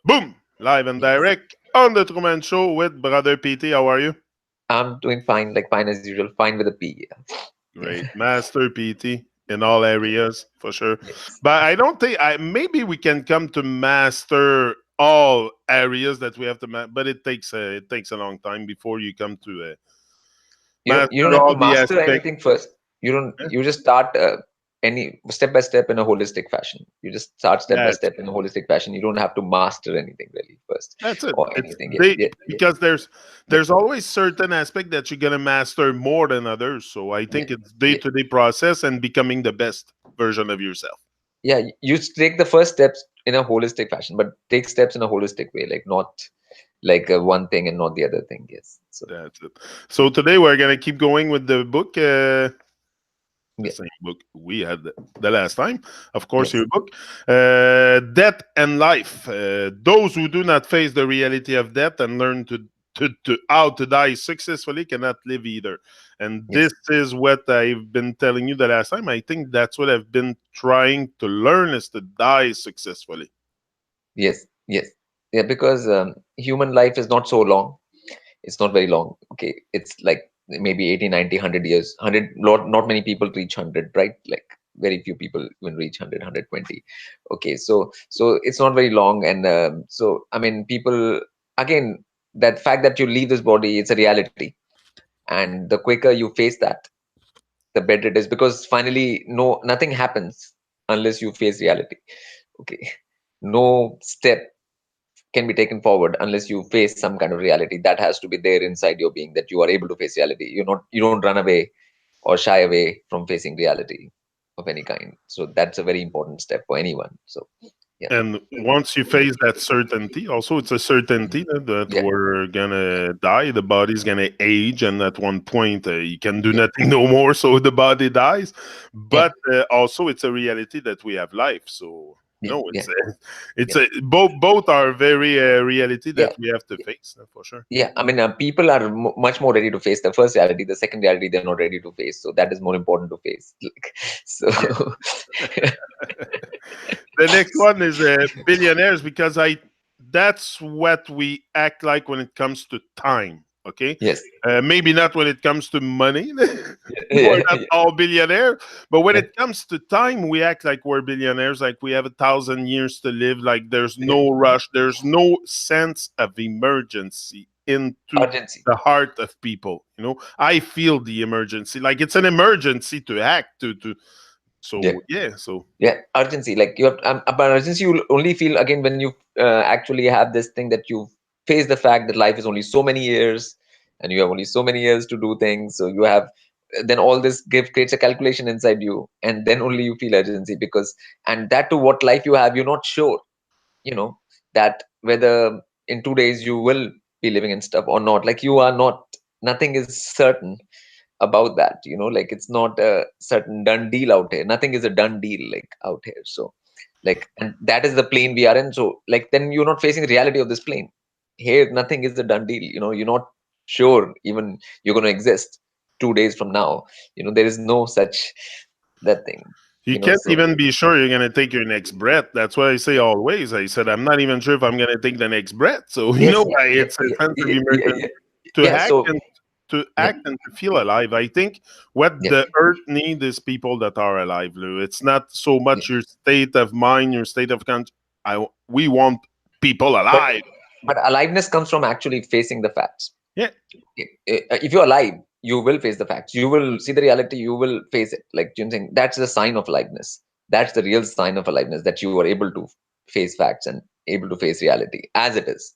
Boom! Live and Yes. direct on the TruMon Show with Brother PT. How are you? I'm doing fine, like fine as usual, fine with a P. Yeah. Great. Master PT in all areas, for sure. Yes. But I don't think, maybe we can come to master all areas that we have to but it takes a long time before you come to You don't master have to all the master aspects. anything first. You just start any step by step in a holistic fashion. You just start step by That's step in a holistic fashion. You don't have to master anything really first That's it. or It's anything. Yeah, they yeah, yeah, because there's yeah, there's always certain aspect that you're gonna master more than others. So I yeah, think it's day yeah. to day process and becoming the best version of yourself. Yeah, you take the first steps in a holistic fashion, but take steps in a holistic way, like not like one thing and not the other thing. Yes. So That's it. So today we're gonna keep going with the book, the yeah, same book we had the last time. Of course, yes, your book, Death and Life. Those who do not face the reality of death and learn to how to die successfully cannot live either. And this yes, is what I've been telling you the last time. I think that's what I've been trying to learn is to die successfully. yes, yes. Yeah, because human life is not so long. It's not very long. Okay, it's like maybe 80, 90, 100 years. 100, not many people reach 100, right? Like very few people even reach 100, 120. Okay, so it's not very long. And so I mean, people, again, that fact that you leave this body, it's a reality. And the quicker you face that, the better it is, because finally nothing happens unless you face reality. Okay, no step can be taken forward unless you face some kind of reality that has to be there inside your being, that you are able to face reality. You don't run away or shy away from facing reality of any kind. So that's a very important step for anyone. So yeah, And once you face that certainty, also it's a certainty that yeah, we're gonna die, the body's gonna age, and at one point you can do nothing no more, so the body dies. yeah, But also, it's a reality that we have life. So yeah, no, yeah, it's yeah, a both are very reality yeah, that we have to face for sure. yeah. I mean, people are much more ready to face the first reality. The second reality, they're not ready to face. So that is more important to face. Like, so The next one is billionaires because I that's what we act like when it comes to time. Okay, yes, maybe not when it comes to money. We're yeah, not yeah, all billionaire, but when yeah, it comes to time, we act like we're billionaires, like we have 1,000 years to live. Like there's yeah. no rush, there's no sense of emergency into Urgency. the heart of people. I feel the emergency, like it's an emergency to act to. Yeah. So yeah, so Yeah, urgency. Like you have, but urgency you will only feel again when you actually have this thing that you face the fact that life is only so many years, and you have only so many years to do things. So you have, then all this creates a calculation inside you, and then only you feel urgency, because, and that to what life you have, you're not sure, you know, that whether in 2 days you will be living and stuff or not. Like you are not, nothing is certain about that, like it's not a certain done deal out here. Nothing is a done deal like out here. So like, and that is the plane we are in. So like, then you're not facing the reality of this plane. Here nothing is a done deal. You're not sure even you're going to exist 2 days from now. There is no such that thing. you can't So even be sure you're gonna take your next breath. That's why I say always. I said I'm not even sure if I'm gonna take the next breath. So yes, yeah, it's a yeah, sense of yeah, yeah, emergency yeah, to yeah. act So and to yeah, act and to feel alive. I think what yeah, the earth needs is people that are alive, Lou. It's not so yeah. much your state of mind, your state of conscience. We want people but alive. but aliveness comes from actually facing the facts. Yeah, If you're alive, you will face the facts, you will see the reality, you will face it, like Jim saying, that's the sign of aliveness. That's the real sign of aliveness, that you are able to face facts and able to face reality as it is,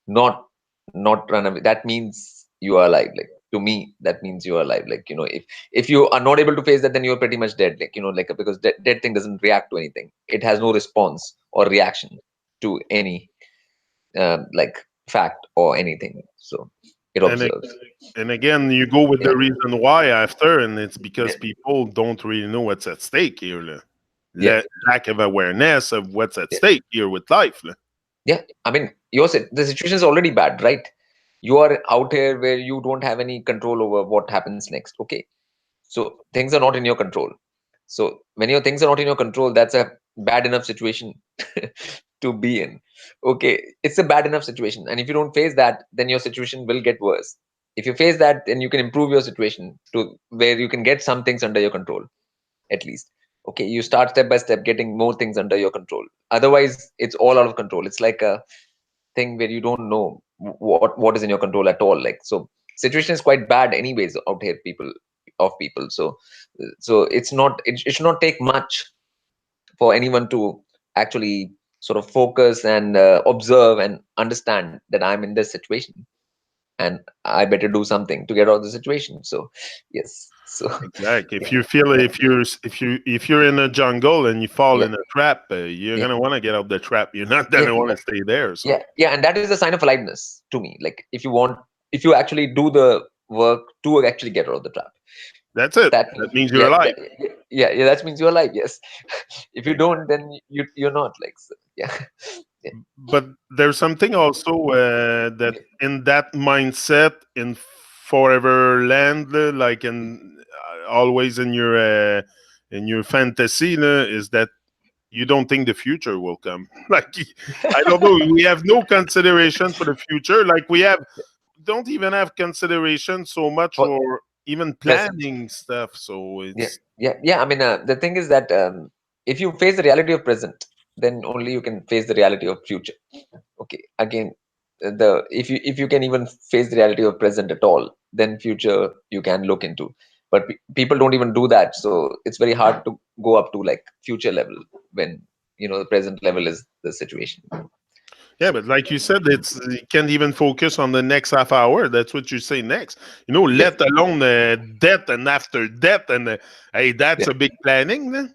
not run away. That means you are alive. Like, to me, that means you are alive. Like, if you are not able to face that, then you're pretty much dead. Like, like, because dead thing doesn't react to anything. It has no response or reaction to any like fact or anything. So it and observes. and again, you go with Yeah, the reason why after, and it's yeah, because people don't really know what's at stake here. Lou. yeah, Lack of awareness of what's at yeah, stake here with life. yeah. I mean, the situation is already bad, right? You are out here where you don't have any control over what happens next. Okay, so things are not in your control. So when your things are not in your control, that's a bad enough situation to be in. Okay, it's a bad enough situation, and if you don't face that, then your situation will get worse. If you face that, then you can improve your situation to where you can get some things under your control, at least. Okay, you start step by step getting more things under your control. Otherwise, it's all out of control. It's like a thing where you don't know what is in your control at all. Like, so situation is quite bad anyways out here, people. So it should not take much for anyone to actually sort of focus and observe and understand that I'm in this situation, and I better do something to get out of the situation. So yes, so Exactly. yeah, If you feel yeah, if you're in a jungle and you fall yeah, in a trap, you're yeah, gonna want to get out the trap. You're not yeah, gonna want to stay there. yeah, So yeah, and that is a sign of aliveness to me. Like, if you actually do the work to actually get out of the trap, that's it. that That means, means you're yeah, alive. yeah, that means you're alive. Yes. If you don't, then you're not, like, so, yeah. Yeah, But there's something also that yeah, in that mindset in forever land, like in always in your fantasy, is that you don't think the future will come. Like I don't know, we have no consideration for the future. Like we have don't even have consideration so much for for even present. planning stuff. So Yeah, it's yeah. I mean, the thing is that if you face the reality of present, then only you can face the reality of future. Okay, again, the if you can even face the reality of present at all, then future you can look into. But people don't even do that, so it's very hard to go up to like future level when the present level is the situation. yeah, So but like you said, it's you can't even focus on the next half hour. That's what you say next. yes, Let alone death and after death, and hey, that's yeah, a big planning. Then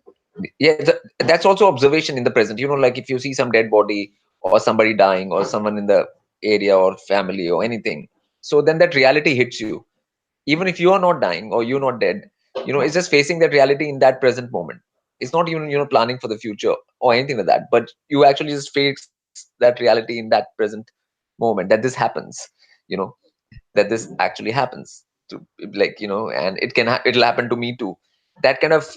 yeah. That's also observation in the present. Like if you see some dead body or somebody dying or someone in the area or family or anything, so then that reality hits you. Even if you are not dying or you're not dead, it's just facing that reality in that present moment. It's not even planning for the future or anything like that, but you actually just face that reality in that present moment, that this happens, you know that this actually happens to, like, and it'll happen to me too. That kind of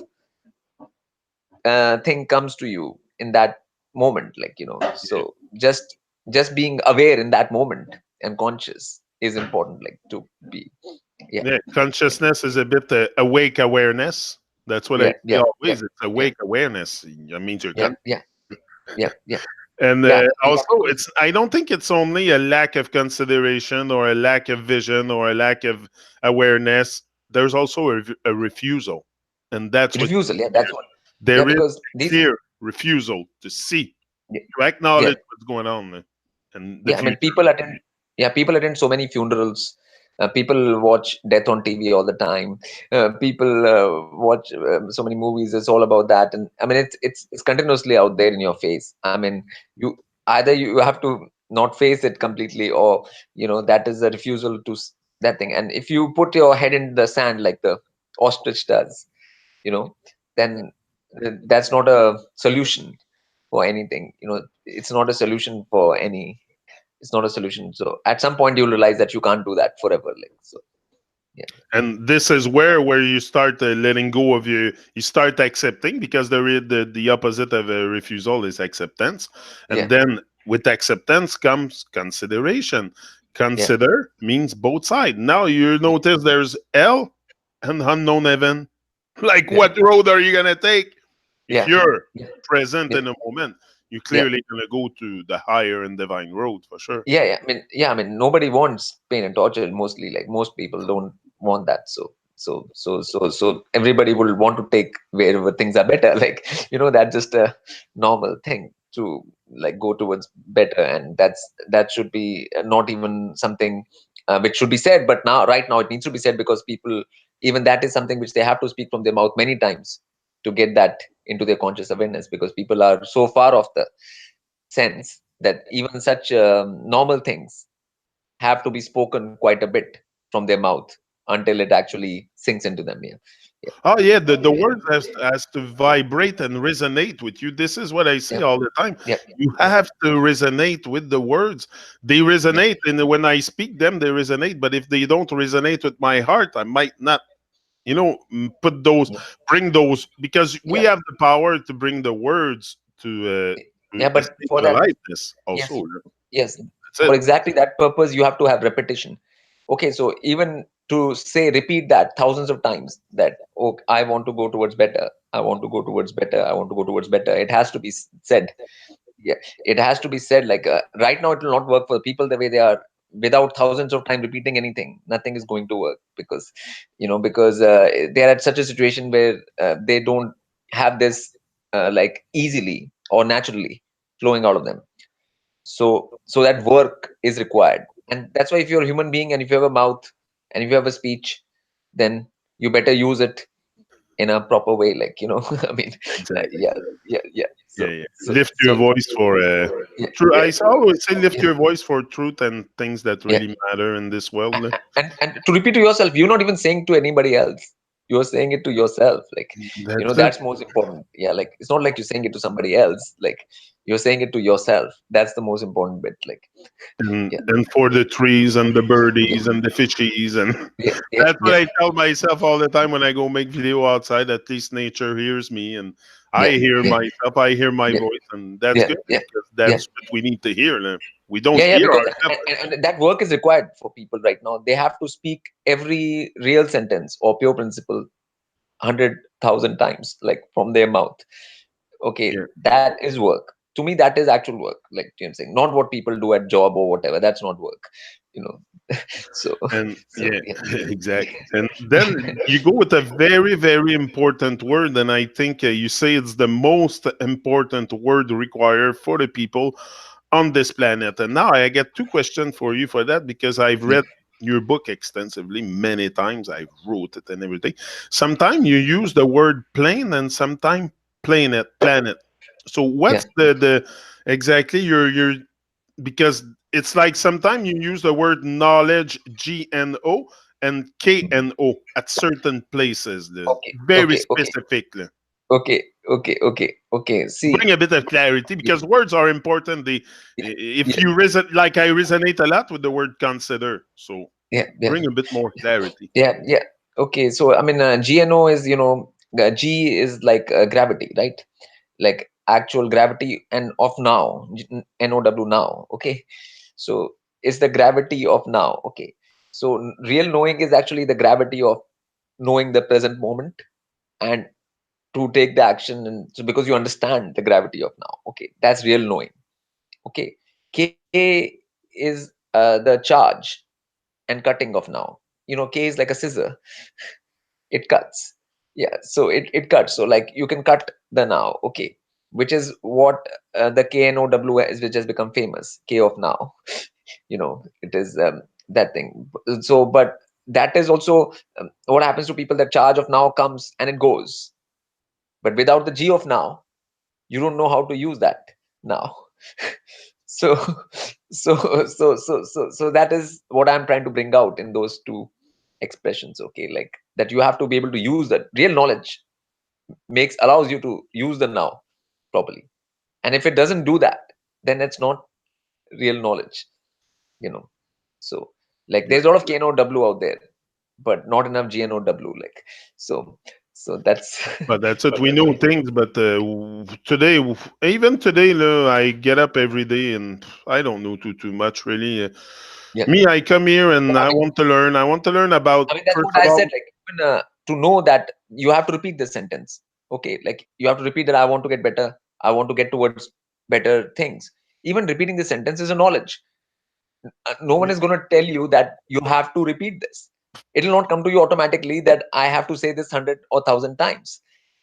thing comes to you in that moment, like, yeah, so just being aware in that moment and conscious is important, like, to be. Yeah, yeah, consciousness is a bit awake awareness. That's what I yeah, say yeah, yeah, always. It's yeah, awake awareness. That means you're yeah, conscious. yeah, yeah, yeah, And yeah, yeah, also, it's I don't think it's only a lack of consideration or a lack of vision or a lack of awareness. There's also a refusal, and that's what refusal. Yeah, that's what. Yeah, there is because a these. clear refusal to see, Yeah, to yeah, acknowledge what's going on and the yeah. I mean, future. people attend so many funerals. People watch death on TV all the time. People watch so many movies. It's all about that, and I mean, it's continuously out there in your face. I mean, you either you have to not face it completely, or that is a refusal to that thing. And if you put your head in the sand like the ostrich does, then that's not a solution for anything. It's not a solution for any. It's not a solution. So at some point you'll realize that you can't do that forever. Like, so, yeah, And this is where you start letting go of you start accepting, because the opposite of a refusal is acceptance, and yeah, then with acceptance comes consideration. yeah, Consider means both sides. Now you notice there's hell and unknown heaven. Like, yeah, what road are you gonna take? If yeah, you're yeah, present yeah, in a moment, you're yeah. clearly gonna go to the higher and divine road for sure. Yeah, I mean, nobody wants pain and torture. Mostly, like, most people don't want that. So everybody will want to take wherever things are better. Like, that's just a normal thing to, like, go towards better, and that should be not even something which should be said. But right now, it needs to be said, because people, even that is something which they have to speak from their mouth many times to get that into their conscious awareness, because people are so far off the sense that even such normal things have to be spoken quite a bit from their mouth until it actually sinks into them. Yeah, yeah, Oh yeah, the yeah, words has to vibrate and resonate with you. This is what I say yeah, all the time. yeah, You yeah, have to resonate with the words. They yeah, resonate, and when I speak them, they resonate. But if they don't resonate with my heart, I might not. put those, Yeah, bring those, because we yeah, have the power to bring the words to yeah. But escape for the that, lightness also. yes, yes, That's for it. exactly that purpose, you have to have repetition. Okay, so even to say repeat that thousands of times, that, oh, I want to go towards better, I want to go towards better, I want to go towards better, it has to be said. Yeah, it has to be said. Like, right now it will not work for people the way they are. Without thousands of time repeating anything, nothing is going to work, because they are at such a situation where they don't have this like easily or naturally flowing out of them. So that work is required, and that's why if you're a human being and if you have a mouth and if you have a speech, then you better use it in a proper way, like, I mean, Exactly. yeah, yeah, yeah. Yeah, so yeah. so Lift your so voice for yeah, true. yeah, I always say lift yeah, your voice for truth and things that yeah. really matter in this world. And to repeat to yourself, you're not even saying to anybody else, you're saying it to yourself, like, That's it. that's most important. Yeah, like, it's not like you're saying it to somebody else, like, you're saying it to yourself. That's the most important bit, like. and Yeah, and for the trees and the yeah, birdies and the fishies, and yeah, yeah, that's what yeah, I tell myself all the time when I go make video outside. At least nature hears me, and I yeah, hear yeah, myself. I hear my yeah, voice, and that's yeah, good yeah, because yeah. that's what we need to hear. Now. We don't Yeah, yeah, hear because ourselves. and that work is required for people right now. They have to speak every real sentence or pure principle 100,000 times, like, from their mouth. Okay, Yeah, that is work. To me, that is actual work. Like, I'm saying, not what people do at job or whatever. That's not work. You know. So, and so yeah, yeah, exactly. And then you go with a very, very important word, and I think you say it's the most important word required for the people on this planet. And now I get two questions for you for that because I've yeah, read your book extensively many times. I wrote it and everything. Sometimes you use the word plane and sometimes planet. So yeah. what's the exactly your because it's like sometimes you use the word knowledge GNO and KNO at certain places. Okay, Very okay, okay, specifically okay, okay, okay, okay. bring See, a bit of clarity yeah, because words are important. They, yeah, if yeah, you reson like I resonate a lot with the word consider, so yeah, yeah. bring a bit more clarity. Yeah, yeah. Okay, so I mean, GNO is, G is like gravity, right? Like actual gravity, and of now, NOW now. Okay, so it's the gravity of now. Okay, so real knowing is actually the gravity of knowing the present moment, and to take the action, and so because you understand the gravity of now. Okay, that's real knowing. Okay, K is the charge and cutting of now. K is like a scissor, it cuts. Yeah, so it cuts, so like you can cut the now. Okay, which is what the KNOW is, which has become famous, K of now. It is that thing. So but that is also what happens to people. That charge of now comes and it goes, but without the G of now, you don't know how to use that now. So so that is what I'm trying to bring out in those two expressions. Okay, like, that you have to be able to use that. Real knowledge allows you to use the now properly, and if it doesn't do that, then it's not real knowledge. you know so, like, Yeah, there's a lot of KNOW out there, but not enough GNOW, like. So so that's but that's it. We know things, but today, even today, I get up every day and I don't know too much really. yeah. Me, I come here and I I mean, want to learn. I want to learn about that's first what of I said. all. Like, even, to know that, you have to repeat the sentence. Okay, like, you have to repeat that, I want to get better. I want to get towards better things. Even repeating the sentence is a knowledge. No one is going to tell you that you have to repeat this. It will not come to you automatically that I have to say this 100 or 1,000 times.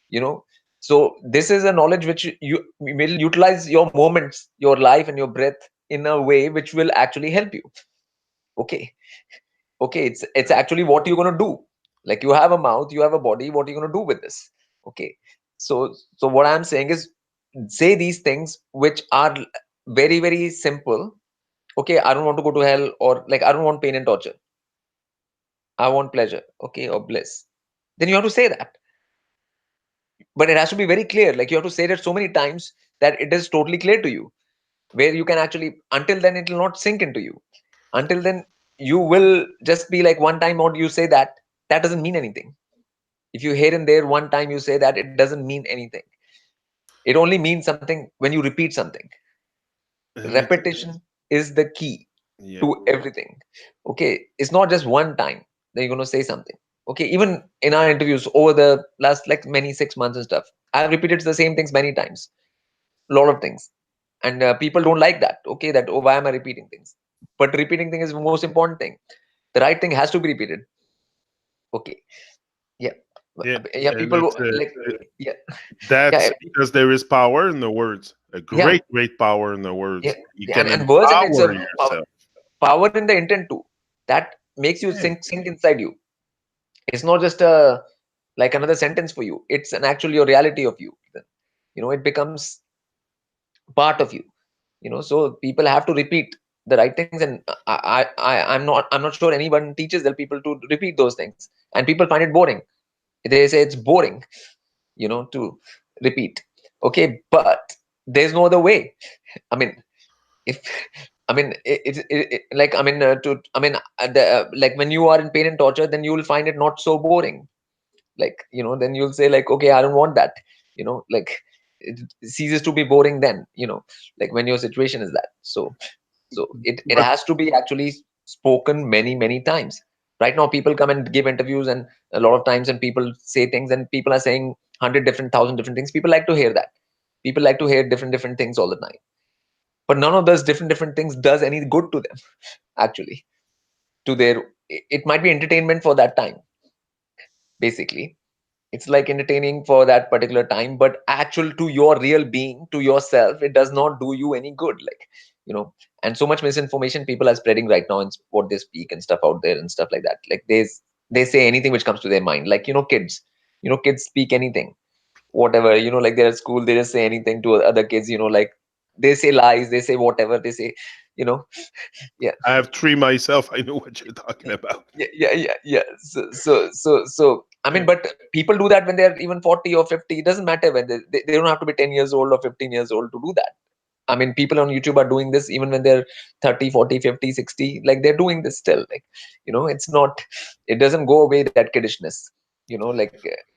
You know. So this is a knowledge which you will utilize your moments, your life, and your breath in a way which will actually help you. Okay. Okay, it's actually what you're going to do. Like, you have a mouth, you have a body, what are you going to do with this? Okay, so what I'm saying is, say these things which are very, very simple. Okay, I don't want to go to hell, or like, I don't want pain and torture, I want pleasure, okay, or bliss. Then you have to say that, but it has to be very clear. Like, you have to say that so many times that it is totally clear to you, where you can actually, until then it will not sink into you. Until then, you will just be like, one time or you say that, that doesn't mean anything. If you here and there one time you say that, it doesn't mean anything. It only means something when you repeat something. And it's Repetition is the key yeah. to everything. Okay, it's not just one time that you're going to say something. Okay, even in our interviews over the last like many 6 months and stuff, I've repeated the same things many times, a lot of things, and people don't like that. Okay, that, oh, why am I repeating things? But repeating thing is the most important thing. The right thing has to be repeated. Okay, yeah. Yeah, Yeah, and people it's like, yeah, that's yeah, because there is power in the words, a yeah, great power in the yeah, words. You yeah. can And words, and it's a empower yourself. power in the intent too. That makes you Yeah. sink inside you. It's not just a like another sentence for you. It's an actual your reality of you. It becomes part of you. So people have to repeat the right things, and I'm not sure anyone teaches their people to repeat those things, and people find it boring. They say it's boring, to repeat. Okay, but there's no other way. I mean, if I mean it like I mean to I mean like when you are in pain and torture, then you will find it not so boring. Like, then you'll say like, okay, I don't want that. Like, it ceases to be boring then. Like when your situation is that. So it But has to be actually spoken many many times. Right now people come and give interviews, and a lot of times, and people say things, and people are saying 100 different, 1,000 different things. People like to hear that. People like to hear different things all the time, but none of those different things does any good to them. Actually, to their, it might be entertainment for that time, basically. It's like entertaining for that particular time, but actual to your real being, to yourself, it does not do you any good. Like, and so much misinformation people are spreading right now in what they speak and stuff out there and stuff like that. Like, they say anything which comes to their mind. Like, kids, kids speak anything, whatever. Like, they're at school, they just say anything to other kids. Like, they say lies, they say whatever they say. you know yeah. I have three myself. I know what you're talking about. Yeah. So I mean, but people do that when they're even 40 or 50. It doesn't matter when they don't have to be 10 years old or 15 years old to do that. I mean, people on YouTube are doing this even when they're 30, 40, 50, 60. Like, they're doing this still. Like, it's not, it doesn't go away, that kiddishness,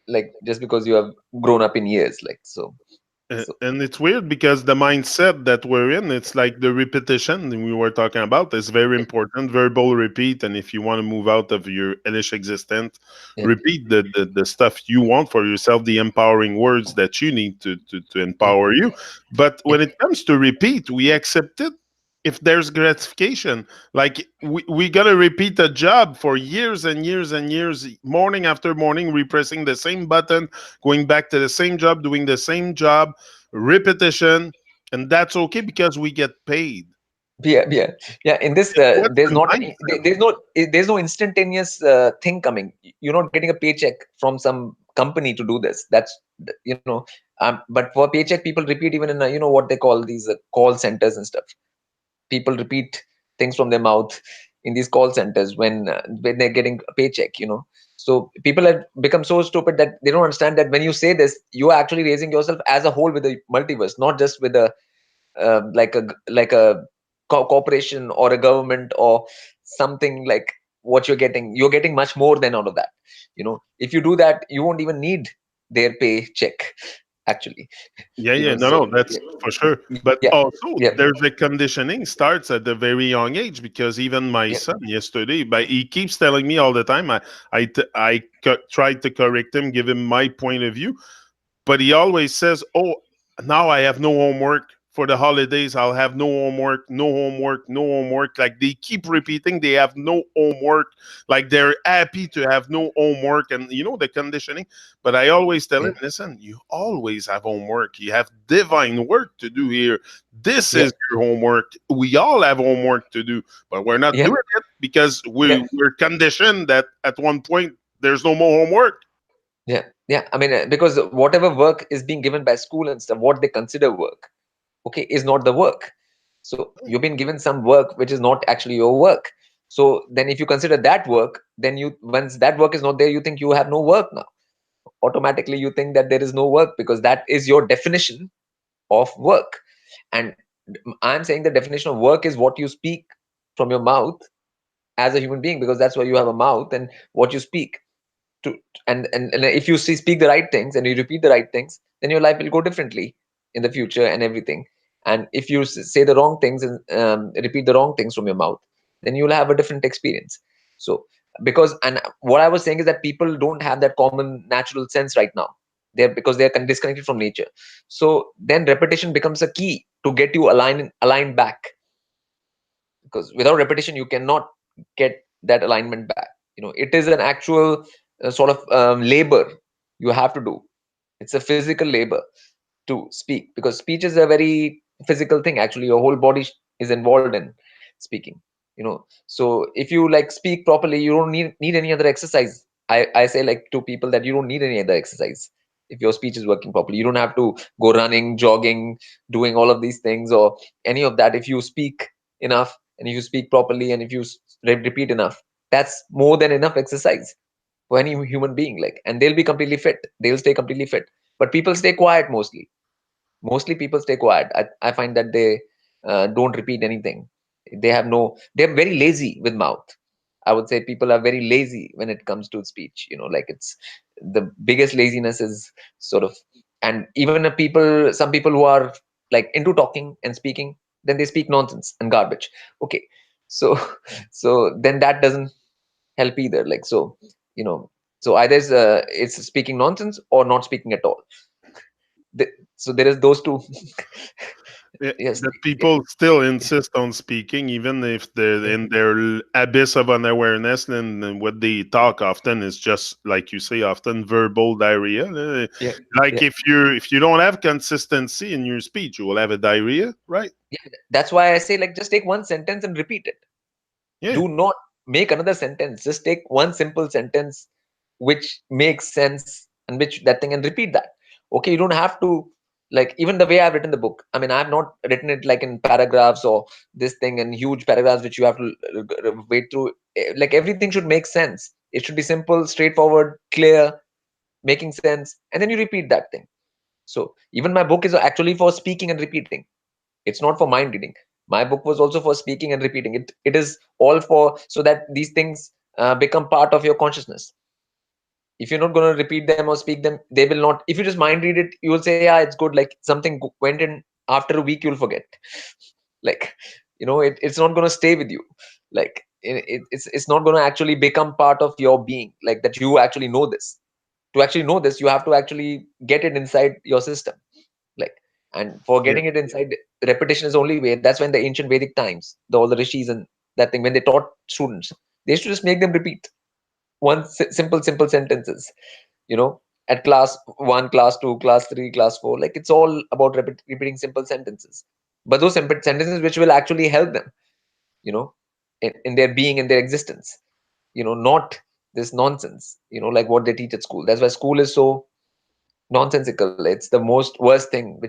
like just because you have grown up in years. Like, so And it's weird because the mindset that we're in, it's like the repetition that we were talking about is very yeah, important. Verbal repeat, and if you want to move out of your hellish existence, yeah, repeat the stuff you want for yourself, the empowering words that you need to yeah, empower you. But yeah, when it comes to repeat, we accept it if there's gratification. Like we gotta repeat a job for years and years and years, morning after morning, repressing the same button, going back to the same job, doing the same job, repetition, and that's okay because we get paid. yeah. In this, What's there's the not any, mindset? there's no instantaneous thing coming. You're not getting a paycheck from some company to do this. That's, but for paycheck, people repeat even in what they call these call centers and stuff. People repeat things from their mouth in these call centers when they're getting a paycheck. So people have become so stupid that they don't understand that when you say this, you are actually raising yourself as a whole with the multiverse, not just with a like a corporation or a government or something. Like, what you're getting much more than all of that. If you do that, you won't even need their paycheck, actually. Yeah, yeah, no, So no, that's for sure. But yeah, also, yeah, there's a conditioning starts at a very young age because even my yeah, son yesterday, but he keeps telling me all the time. I tried to correct him, give him my point of view, but he always says, "Oh, now I have no homework for the holidays. I'll have no homework, no homework, no homework." Like they keep repeating, they have no homework. Like they're happy to have no homework, and the conditioning. But I always tell yeah, him, "Listen, you always have homework. You have divine work to do here. This yeah, is your homework. We all have homework to do, but we're not yeah, doing it because yeah, we're conditioned that at one point there's no more homework." yeah. I mean, because whatever work is being given by school and stuff, what they consider work, okay, is not the work. So you've been given some work which is not actually your work. So then if you consider that work, then you, once that work is not there, you think you have no work now. Automatically you think that there is no work, because that is your definition of work. And I'm saying the definition of work is what you speak from your mouth as a human being, because that's why you have a mouth, and what you speak. to and if you speak the right things and you repeat the right things, then your life will go differently in the future and everything. And if you say the wrong things and repeat the wrong things from your mouth, then you'll have a different experience. So because, and what I was saying is that people don't have that common natural sense right now. They're, because they're disconnected from nature. So then repetition becomes a key to get you aligned back, because without repetition you cannot get that alignment back. It is an actual sort of labor you have to do. It's a physical labor to speak, because speech is a very physical thing. Actually, your whole body is involved in speaking. So if you like speak properly, you don't need any other exercise. I say like to people that you don't need any other exercise. If your speech is working properly, you don't have to go running, jogging, doing all of these things or any of that. If you speak enough and if you speak properly and if you repeat enough, that's more than enough exercise for any human being. Like, and they'll be completely fit, they'll stay completely fit. But people stay quiet mostly. People stay quiet. I find that they don't repeat anything. They're very lazy with mouth. I would say people are very lazy when it comes to speech. Like, it's the biggest laziness is sort of. And even some people who are like into talking and speaking, then they speak nonsense and garbage. Okay, so so then that doesn't help either. Like, you know so either it's speaking nonsense or not speaking at all. So there is those two. Yeah, Yes. that people still insist on speaking, even if they're Yeah. in their abyss of unawareness, and what they talk often is just like you say, often verbal diarrhea. Yeah. Like Yeah. if you don't have consistency in your speech, you will have a diarrhea, right? Yeah. That's why I say, like, just take one sentence and repeat it. Yeah, Do not make another sentence. Just take one simple sentence which makes sense and which that thing, and repeat that. Okay, you don't have to, like, even the way I've written the book. I mean, I've not written it like in paragraphs or this thing and huge paragraphs which you have to wait through. Like, everything should make sense. It should be simple, straightforward, clear, making sense, and then you repeat that thing. So even my book is actually for speaking and repeating. It's not for mind reading. My book was also for speaking and repeating. It is all for, so that these things become part of your consciousness. If you're not going to repeat them or speak them, they will not. If you just mind read it, you will say, yeah, it's good. Like, something went in, after a week you'll forget. Like, it's not going to stay with you. Like, it's not going to actually become part of your being, like that you actually know this. To actually know this, you have to actually get it inside your system. Like, and for yeah, getting it inside, repetition is the only way. That's when the ancient Vedic times, all the rishis and that thing, when they taught students, they used to just make them repeat one simple sentences, you know at class 1, class 2, class 3, class 4. Like, it's all about repeating simple sentences, but those simple sentences which will actually help them, you know in their being, in their existence. Not this nonsense, like what they teach at school. That's why school is so nonsensical. It's the most worst thing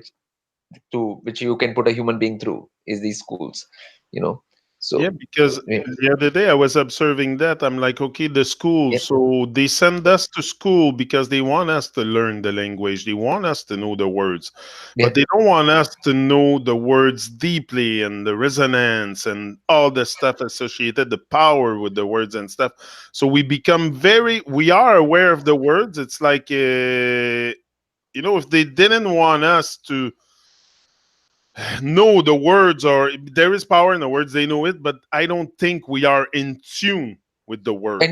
which you can put a human being through, is these schools. you know yeah. so Because yeah. the other day I was observing that I'm like, okay, the school. Yeah. So they send us to school because they want us to learn the language. They want us to know the words, Yeah. but they don't want us to know the words deeply and the resonance and all the stuff associated, the power with the words and stuff. So we are aware of the words. It's like, if they didn't want us to know the words, or there is power in the words, they know it, but I don't think we are in tune with the And words.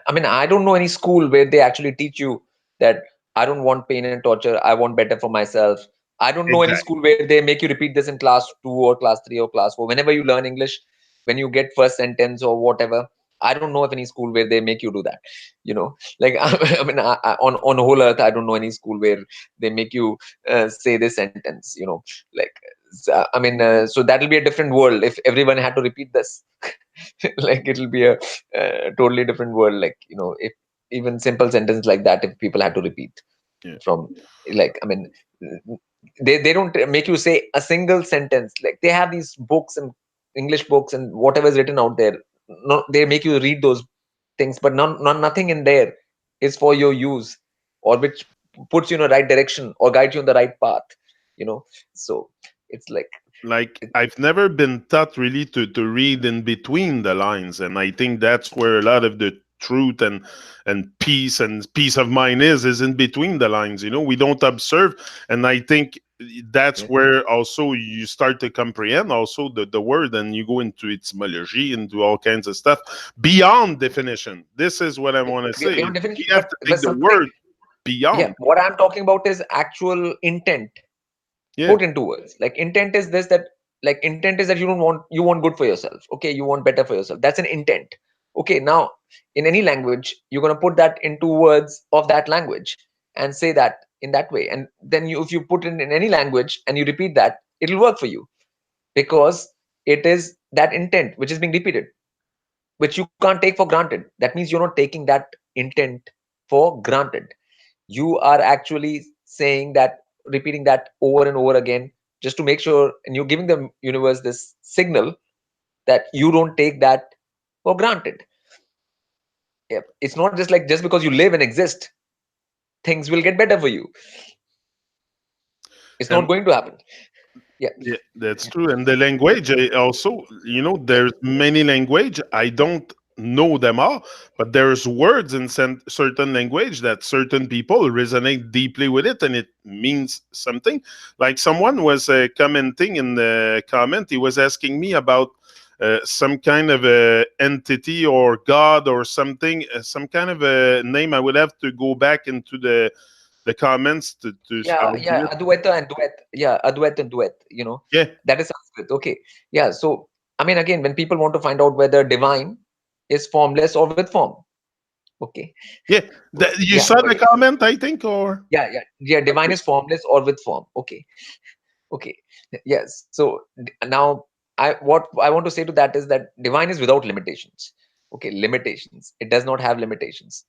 I mean, I don't know any school where they actually teach you that I don't want pain and torture. I want better for myself. I don't know any Exactly. school where they make you repeat this in class 2 or class 3 or class 4. Whenever you learn English, when you get first sentence or whatever, I don't know of any school where they make you do that. Like, I mean, on whole earth, I don't know any school where they make you say this sentence. Like, I mean, so that'll be a different world if everyone had to repeat this. Like, it'll be a totally different world. Like, if even simple sentence like that, if people had to repeat Yeah. from, like, I mean, they don't make you say a single sentence. Like, they have these books and English books and whatever is written out there. No, they make you read those things, but nothing in there is for your use, or which puts you in the right direction or guides you on the right path. you know so it's like Like, it, I've never been taught really to read in between the lines, and I think that's where a lot of the truth and peace of mind is in between the lines. We don't observe, and I think that's Yeah. where also you start to comprehend also the word, and you go into etymology, into all kinds of stuff beyond definition. This is what I want to say. Beyond We definition, have to but take the something. word Yeah, beyond. what I'm talking about is actual intent Yeah. put into words. Like intent is this, that like intent is that you want good for yourself. Okay, you want better for yourself. That's an intent. Okay, now in any language, you're gonna put that into words of that language and say that in that way. And then if you put it in any language and you repeat that, it'll work for you because it is that intent which is being repeated, which you can't take for granted. That means you're not taking that intent for granted. You are actually saying that, repeating that over and over again, just to make sure, and you're giving the universe this signal that you don't take that for granted. Yeah. It's not just like just because you live and exist, things will get better for you. It's not And going to happen. Yeah. yeah, that's true. And the language also, Yeah. there's many language. I don't know them all, but there's words in certain language that certain people resonate deeply with it, and it means something. Like someone was commenting in the comment, he was asking me about some kind of a entity or God or something, some kind of a name. I would have to go back into the comments to Yeah, I'll yeah, Advaita and Duet. Yeah, Advait and Duet, yeah. that is Sanskrit. Okay. Yeah. So, I mean, again, when people want to find out whether divine is formless or with form. Okay. Yeah, you Yeah. saw the Okay. comment, I think, or Yeah. Yeah. Yeah. Divine is formless or with form. Okay. Okay. Yes. So now what I want to say to that is that divine is without limitations. Okay. Limitations. It does not have limitations.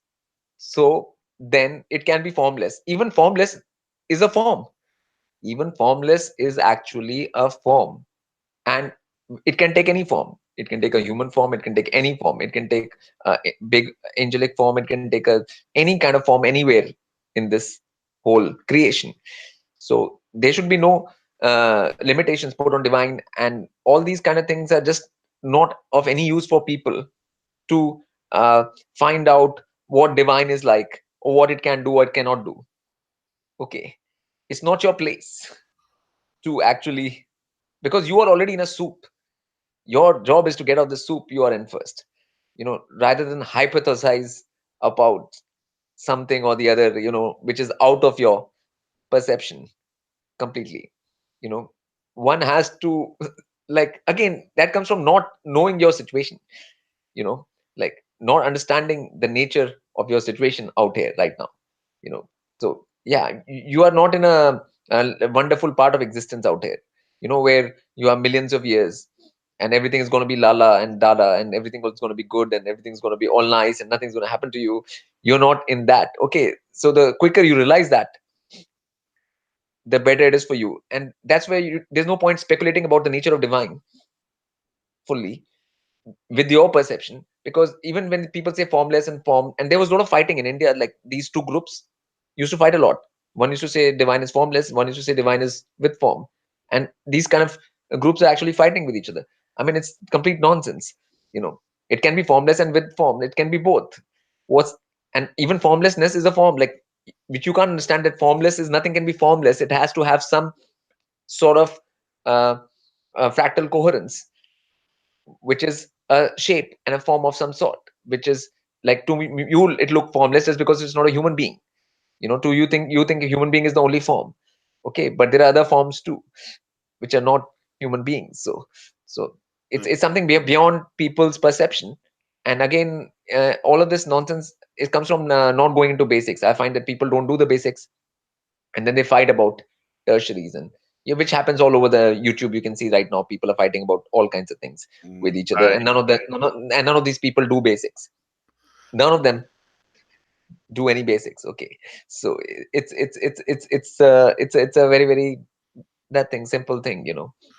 So then it can be formless. Even formless is a form. Even formless is actually a form, and it can take any form. It can take a human form, it can take any form, it can take a big angelic form, it can take a any kind of form anywhere in this whole creation. So there should be no limitations put on divine, and all these kind of things are just not of any use for people to find out what divine is like, or what it can do or it cannot do. Okay, it's not your place to actually, because you are already in a soup. Your job is to get out the soup you are in first, rather than hypothesize about something or the other, which is out of your perception completely. you know One has to like, again, that comes from not knowing your situation, you know like not understanding the nature of your situation out here right now. So yeah, you are not in a wonderful part of existence out here, where you are millions of years, and everything is going to be lala and dada, and everything is going to be good, and everything's going to be all nice, and nothing's going to happen to you. You're not in that. Okay, so the quicker you realize that, the better it is for you. And that's where there's no point speculating about the nature of divine fully with your perception, because even when people say formless and form, and there was a lot of fighting in India, like these two groups used to fight a lot. One used to say divine is formless, one used to say divine is with form, and these kind of groups are actually fighting with each other. I mean, it's complete nonsense. It can be formless and with form, it can be both. what's and even formlessness is a form, like, which you can't understand, that formless is nothing can be formless. It has to have some sort of uh, fractal coherence, which is a shape and a form of some sort, which is like, to you it look formless just because it's not a human being. To you think a human being is the only form. Okay, but there are other forms too, which are not human beings. So it's something beyond people's perception. And again, all of this nonsense, it comes from not going into basics. I find that people don't do the basics, and then they fight about tertiaries, and yeah, which happens all over the YouTube. You can see right now people are fighting about all kinds of things with each other, I and none of these people do basics. None of them do any basics. Okay, so it's a very, very, that thing, simple thing,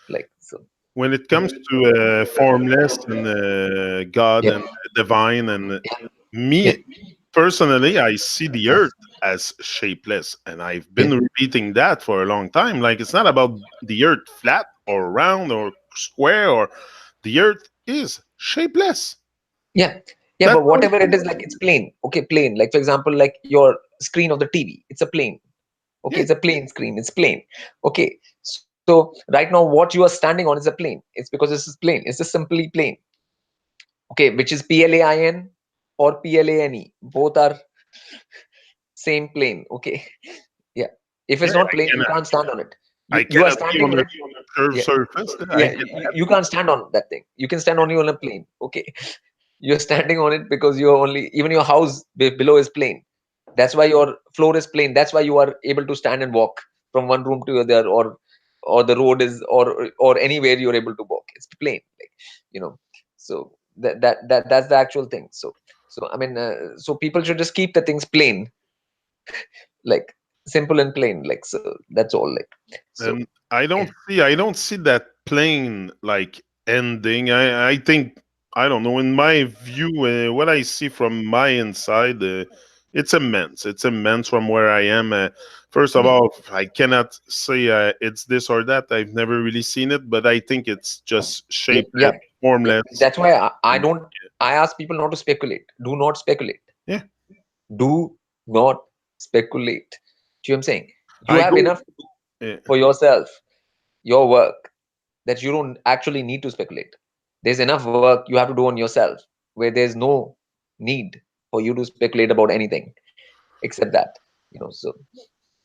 like, so. when it comes to formless and God Yeah. and divine and Yeah. me personally, I see the earth as shapeless, and I've Yeah. been repeating that for a long time. Like, it's not about the earth flat or round or square, or the earth is shapeless. Yeah. Yeah, That's but how it whatever it is. is, like it's plain. Okay, plain. Like for example, like your screen of the TV, it's a plane. Okay, Yeah. it's a plain screen. It's plain. Okay, so right now what you are standing on is a plane. It's because this is plain. It's just simply plain. Okay, which is PLAIN or PLANE. Both are same plane. Okay, yeah. If Yeah. it's not plain, you Cannot, can't stand on it. I You are cannot be standing on on a it. curved Yeah, surface. I yeah. get that. You can't stand on that thing. You can stand only on a plane. Okay, you're standing on it because you're only, even your house below is plane. That's why your floor is plain. That's why you are able to stand and walk from one room to the other, or the road is, or anywhere you're able to walk. It's plain, like, you know. So that's the actual thing. So I mean, so people should just keep the things plain, like simple and plain, like, so that's all, like, so And I yeah, don't see that plane like ending. I think, I don't know. In my view, what I see from my inside, it's immense. It's immense from where I am. First of mm, all, I cannot say it's this or that. I've never really seen it, but I think it's just yeah, shapeless, yeah, yeah. formless. That's why I And don't. I ask people not to speculate. Do not speculate. yeah, Do not speculate. See what I'm saying? You I have go. enough to do Yeah. for yourself, your work, that you don't actually need to speculate. There's enough work you have to do on yourself where there's no need for you to speculate about anything except that. So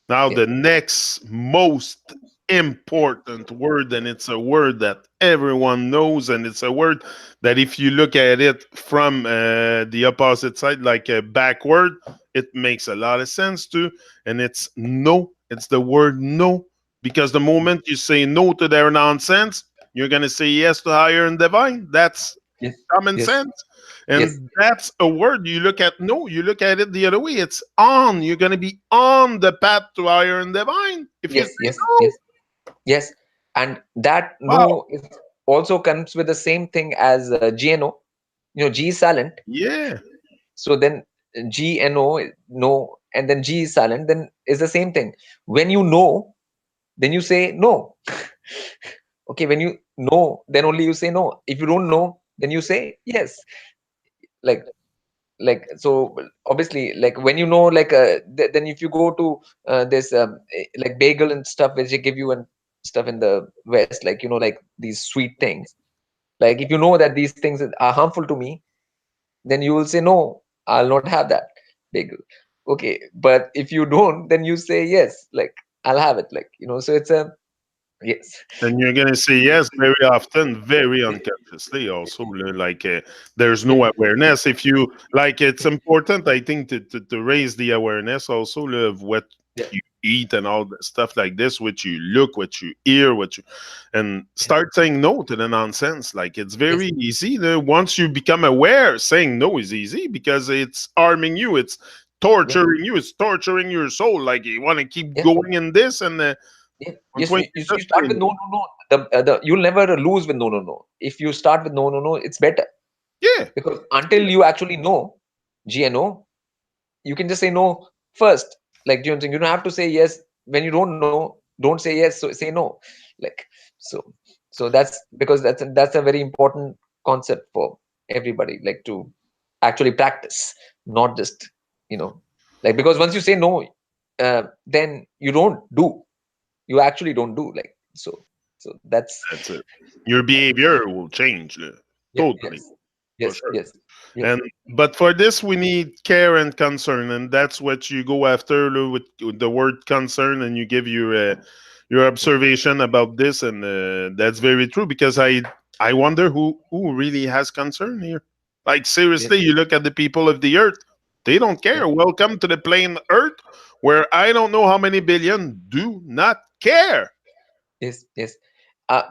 Now, yeah, the next most important word, and it's a word that everyone knows, and it's a word that if you look at it from the opposite side, like a backward, it makes a lot of sense too. And it's no. It's the word no. Because the moment you say no to their nonsense, you're going to say yes to higher and divine. That's yes, common yes, sense. yes, And that's a word. You look at no, you look at it the other way. It's on. You're going to be on the path to higher and divine. If you yes, say yes, no, yes, yes. And that wow. no is also comes with the same thing as GNO. G is silent. Yeah. So then GNO, no, and then G is silent, then is the same thing. When you know, then you say no. Okay, when you know, then only you say no. If you don't know, then you say yes. Like, so obviously, like when you know, like then if you go to this like bagel and stuff which they give you and stuff in the West, like, like these sweet things. Like if you know that these things are harmful to me, then you will say no, I'll not have that bagel. Okay, but if you don't, then you say yes, like I'll have it, like, so it's a yes. And you're gonna say yes very often, very unconsciously. Also, like there's Yeah, no awareness. If you like, it's important, I think, to raise the awareness also of what yeah, you eat and all the stuff like this, what you look, what you hear, and yeah, start saying no to the nonsense. Like it's yes, very easy. Once you become aware, saying no is easy because it's harming you. It's yeah, torturing you. It's torturing your soul. Like you want to keep yeah, going in this, and yeah. once Yes, when you you just start say with no, no, no, no. The you'll never lose with no, no, no. If you start with no, no, no, it's better, yeah. because until you actually know GNO, you can just say no first. Like, do you think you don't have to say yes when you don't know? Don't say yes, so say no. Like, so that's because that's a very important concept for everybody, like to actually practice, not just, like, because once you say no, then you don't do, you actually don't do, like, so that's That's it. Your behavior will change yeah, totally, yes, for yes, sure. yes, yes, And but for this, we need care and concern, and that's what you go after with the word concern, and you give your observation about this, and that's very true because I wonder who really has concern here. Like yes, seriously, you look at the people of the earth; they don't yes, care. Welcome to the plain Earth, where I don't know how many billion do not care. yes, yes.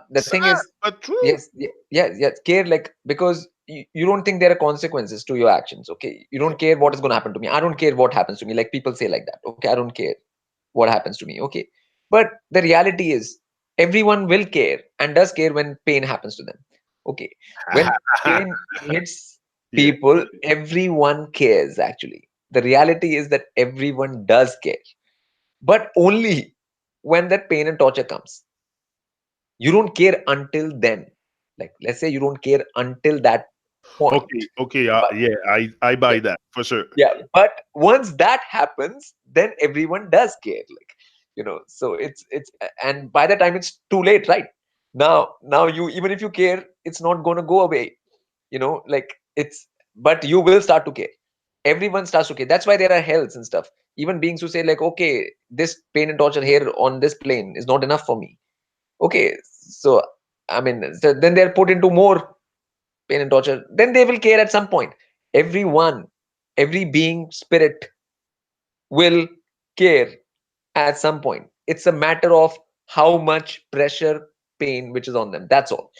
The thing Sad, is, but true. yes, yes, yes, care, like, because you don't think there are consequences to your actions. Okay, you don't care what is going to happen to me. I don't care what happens to me. Like people say like that. Okay, I don't care what happens to me. Okay, but the reality is everyone will care and does care when pain happens to them. Okay, when pain hits Yeah. people, everyone cares. Actually, the reality is that everyone does care, but only when that pain and torture comes. You don't care until then. Like, let's say you don't care until that point. Okay, okay, But yeah, I buy yeah, that for sure. yeah, but once that happens, then everyone does care, like, so it's and by the time it's too late, right? Now you, even if you care, it's not going to go away, like it's, but you will start to care. Everyone starts to care. That's why there are hells and stuff. Even beings who say, like, okay, this pain and torture here on this plane is not enough for me. Okay, so I mean, so then they're put into more pain and torture. Then they will care at some point. Everyone, every being, spirit will care at some point. It's a matter of how much pressure, pain, which is on them. That's all.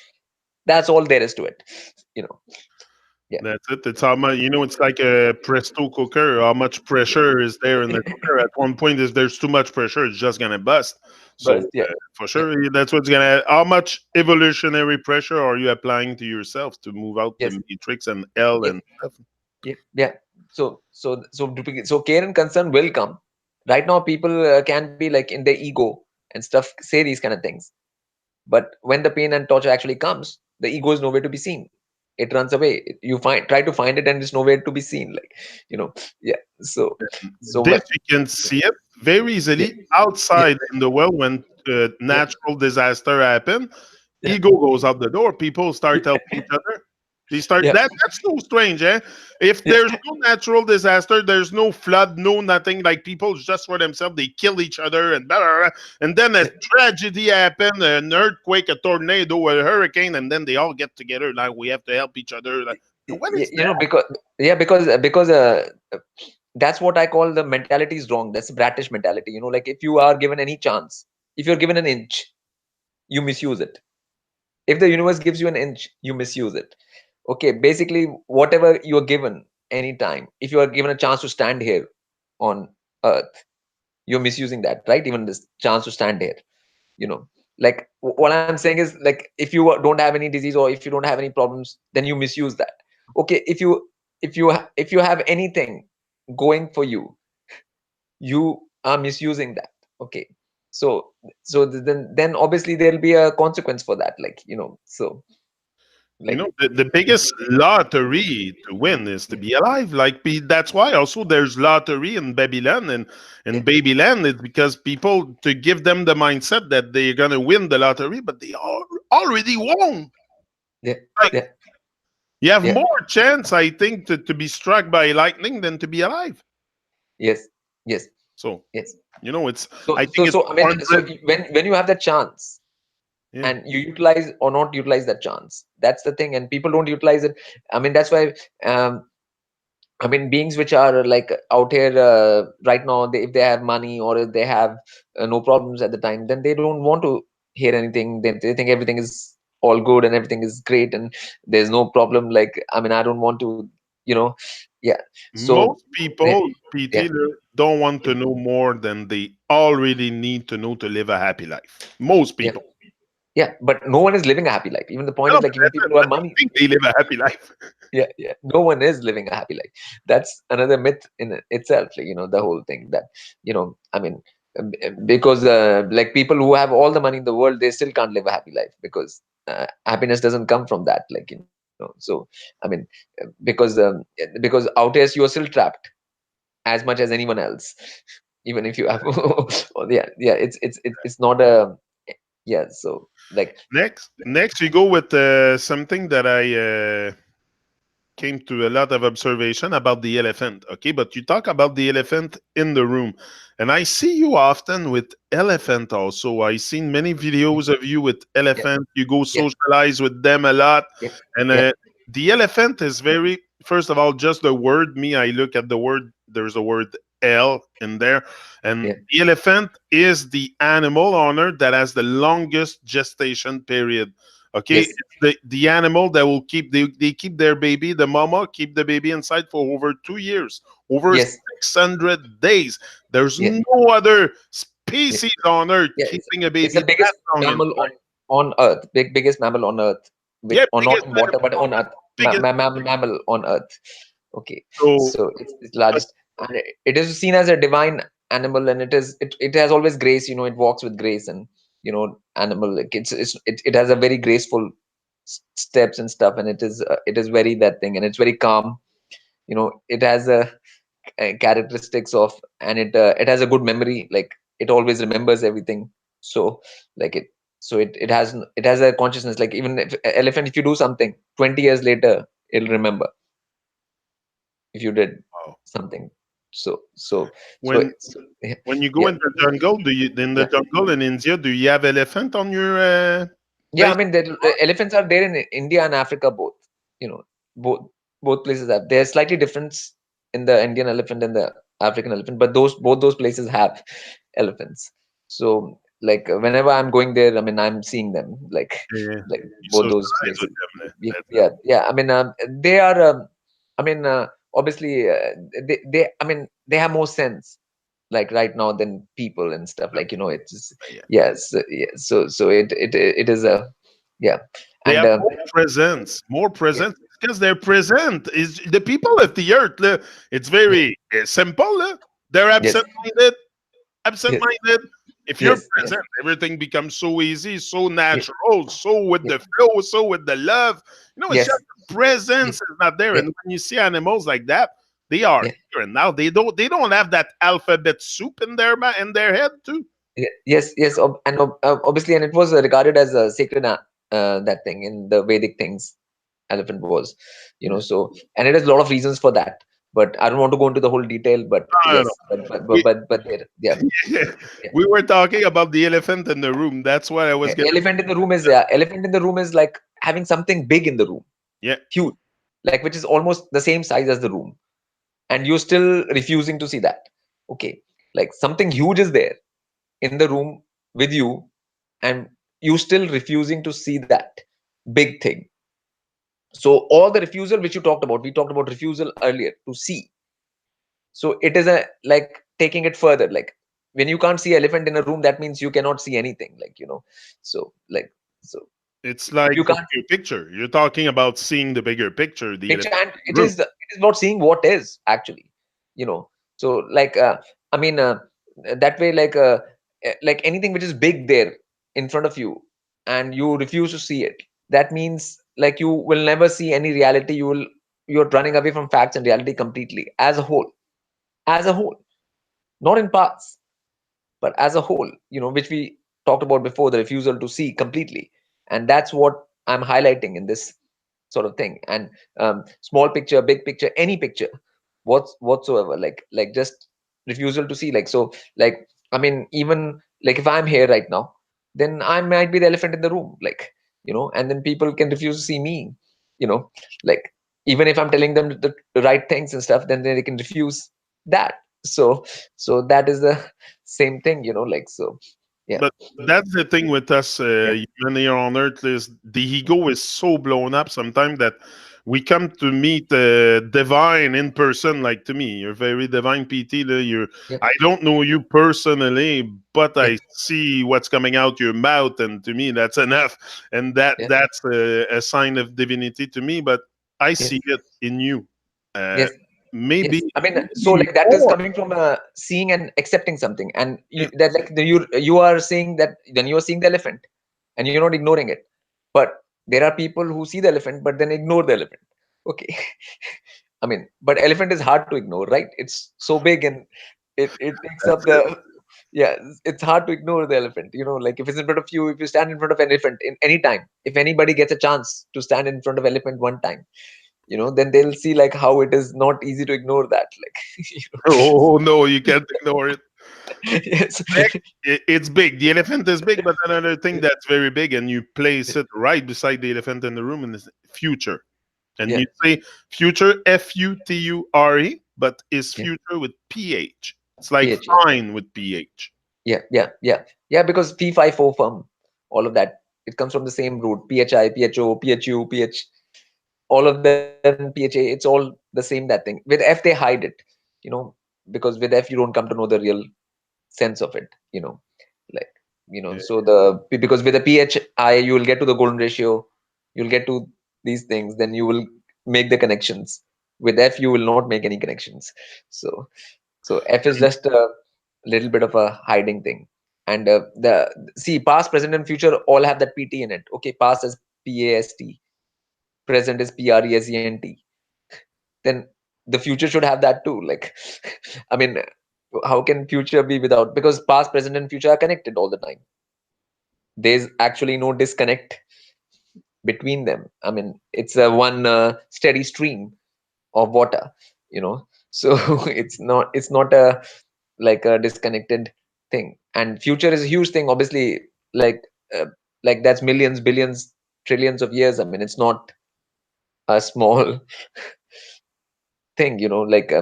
That's all there is to it. You know. Yeah. That's it. It's how much, it's like a presto cooker. How much pressure is there in the cooker? At one point, if there's too much pressure, it's just gonna bust. So But yeah. for Yeah. sure, that's what's gonna. How much evolutionary pressure are you applying to yourself to move out Yes. the matrix and L Yes. and stuff? Yeah. Yeah. So care and concern will come. Right now, people can be like in their ego and stuff, say these kind of things. But when the pain and torture actually comes, the ego is nowhere to be seen. It runs away. You try to find it, and it's nowhere to be seen. Like, yeah. So This when, you can see it very yeah, easily yeah, outside in the world when yeah, natural disaster happen. yeah, Ego goes out the door. People start yeah, helping each other. They start yeah, that's so strange, eh? If yeah, there's no natural disaster, there's no flood, no nothing. Like people just for themselves, they kill each other and blah, blah, blah. And then a yeah, tragedy happen, an earthquake, a tornado, a hurricane, and then they all get together. Like we have to help each other. Like, what is that? because that's what I call the mentality is wrong. That's a bratish mentality. Like if you are given any chance, if you're given an inch, you misuse it. If the universe gives you an inch, you misuse it. Okay, basically, whatever you are given anytime, if you are given a chance to stand here on Earth, you're misusing that, right? Even this chance to stand here, you know, like what I'm saying is, like, if you don't have any disease or if you don't have any problems, then you misuse that. Okay, if you have anything going for you, you are misusing that. Okay, so then obviously there'll be a consequence for that, like, so like The biggest lottery to win is to be alive. Like that's why also there's lottery in Babylon and in yeah, Babyland. It's because people to give them the mindset that they're gonna win the lottery, but they already won. yeah, Like yeah, you have yeah, more chance, I think, to be struck by lightning than to be alive. yes, yes, So yes. it's So I so think it's so I mean, so 100. when you have the chance Yeah. and you utilize or not utilize that chance, that's the thing, and people don't utilize it. I mean, that's why, um I mean, beings which are like out here right now, if they have money or if they have no problems at the time, then they don't want to hear anything. They think everything is all good and everything is great and there's no problem. Like, I mean, I don't want to, you know, yeah. So, Most eh, people, yeah, PT, don't want to know more than they already need to know to live a happy life. Most yeah, people. yeah. But no one is living a happy life. Even the point No, is, but like, even that's people it. who have But money, they think they live a happy life. yeah, yeah, no one is living a happy life. That's another myth in itself, like, the whole thing that, I mean, because like people who have all the money in the world, they still can't live a happy life because happiness doesn't come from that, like, so I mean, because out here you are still trapped as much as anyone else, even if you have yeah, it's not a, yeah, so like, Next, we go with something that I came to a lot of observation about the elephant. Okay, but you talk about the elephant in the room, and I see you often with elephant. Also, I seen many videos of you with yeah, elephant. You go yeah, socialize with them a lot, yeah, and yeah, the elephant is very. First of all, just the word. Me, I look at the word. There's a word L in there, and yeah, the elephant is the animal on earth that has the longest gestation period. Okay, yes, it's the animal that will keep they keep their baby, the mama keep the baby inside for over 2 years, over yes, 600 days. There's yeah, no other yeah. species on earth Yeah, keeping a it's baby the that biggest long mammal inside. on Earth, biggest mammal on Earth, Yeah, or not biggest in water, but animal on on earth, Earth, biggest. mammal on Earth. Okay, So so it's largest, and it is seen as a divine animal, and it has always grace. It walks with grace, and animal, like it has a very graceful steps and stuff, and it is very that thing, and it's very calm. It has a characteristics of, and it has a good memory, like it always remembers everything. So like it has a consciousness, like even if elephant, if you do something 20 years later, it'll remember if you did Wow. something. So When it's yeah, when you go yeah, in the jungle, do you in the yeah. jungle in India? Do you have elephant on your Yeah, I place? mean, elephants are there in India and Africa both. Both places have. There's slightly difference in the Indian elephant and the African elephant, but both those places have elephants. So like whenever I'm going there, I mean, I'm seeing them Yeah, like you both those socialize with places. them. Yeah, That's yeah, yeah. I mean, they are. I mean, obviously, I mean, they have more sense like right now than people and stuff, like it's just, yeah. yes, yeah, so it is a, yeah. They And have more yeah, presence because they're present. Is the people of the earth? It's yeah, very simple. They're yes, absent-minded. yes, Absent-minded. If you're yes, yes, present, everything becomes so easy, so yeah, natural, so with yeah, the flow, so with the love. It's just yes, presence yes, is not there. yeah, And when you see animals like that, they are yeah, here and now. They don't have that alphabet soup in in their head too. yes, yes, and obviously, and it was regarded as a sacred, that thing in the Vedic things, elephant was, Yeah. so, and it has a lot of reasons for that, but I don't want to go into the whole detail, but I don't know. yes, We there, yeah, yeah. we were talking about the elephant in the room. That's what I was gonna. Elephant in the room is, yeah, elephant in the room is like having something big in the room, Yeah, huge, like which is almost the same size as the room, and you're still refusing to see that. Okay, like something huge is there in the room with you, and you still refusing to see that big thing. So all the refusal which you talked about, we talked about refusal earlier to see. So it is a, like taking it further, like when you can't see elephant in a room, that means you cannot see anything, so like, so it's if like you the can't bigger picture. You're talking about seeing the bigger picture. The picture, elephant and in the room. it is about seeing what is actually, you know so like, I mean, that way, like anything which is big there in front of you, and you refuse to see it, that means like you will never see any reality. You're running away from facts and reality completely, as a whole, as a whole, not in parts, but as a whole, which we talked about before, the refusal to see completely. And that's what I'm highlighting in this sort of thing. And small picture, big picture, any picture, whatsoever, like just refusal to see. Like, so, like, I mean, even like if I'm here right now, then I might be the elephant in the room, like, and then people can refuse to see me, you know like, even if I'm telling them the right things and stuff, then they can refuse that. So that is the same thing, like, so, yeah, But that's the thing with us, yeah, human here on Earth, is the ego is so blown up sometimes that we come to meet divine in person. Like to me, you're very divine, PT. yeah, I don't know you personally, but yeah, I see what's coming out your mouth, and to me, that's enough. And yeah, that's a sign of divinity to me. But I yes, see it in you. Uh, yes. maybe, Yes, I mean, so maybe like that is more. coming from seeing and accepting something, and Yeah. that, like, you are seeing that, then you are seeing the elephant, and you're not ignoring it. But there are people who see the elephant, but then ignore the elephant. Okay, I mean, but elephant is hard to ignore, right? It's so big, and it takes That's up it. the, yeah, it's hard to ignore the elephant. Like if it's in front of you, if you stand in front of an elephant in any time, if anybody gets a chance to stand in front of elephant one time, then they'll see like how it is not easy to ignore that, like, Oh no, you can't ignore it. yes, It's big. The elephant is big, but another thing that's very big, and you place it right beside the elephant in the room, and it's future. And yeah, you say future, future, but is yeah, future with ph. It's like ph, yeah, fine with ph. yeah, yeah, yeah, yeah, because P5O firm, all of that, it comes from the same root, PHI, PHO, PHU, PH, all of them, PHA, it's all the same, that thing. With F they hide it, you know because with F you don't come to know the real sense of it, like, Yeah. so because with the PHI you will get to the golden ratio, you'll get to these things, then you will make the connections. With F you will not make any connections. So so F is just a little bit of a hiding thing. And the see, past, present, and future all have that PT in it. Okay, past is PAST, present is PRESENT, then the future should have that too. Like, I mean, how can future be without? Because past, present, and future are connected all the time. There's actually no disconnect between them. I mean, it's a one steady stream of water, you know. So it's not a like a disconnected thing. And future is a huge thing, obviously. Like uh, like that's millions, billions, trillions of years. I mean, it's not a small thing, you know. Like I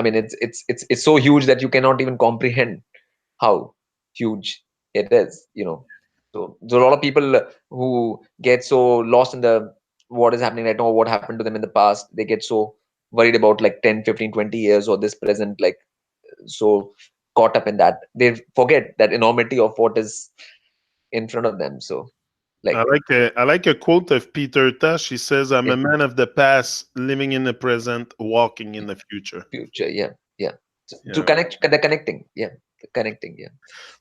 mean, it's so huge that you cannot even comprehend how huge it is, you know. So a lot of people who get so lost in the what is happening right now, what happened to them in the past, they get so worried about like 10, 15, 20 years or this present, like so caught up in that they forget that enormity of what is in front of them. So like I like a quote of Peter Tosh. He says, "I'm yeah, a man of the past, living in the present, walking in the future." future, yeah, yeah. So, to Yeah. connect the connecting, yeah, the connecting, yeah.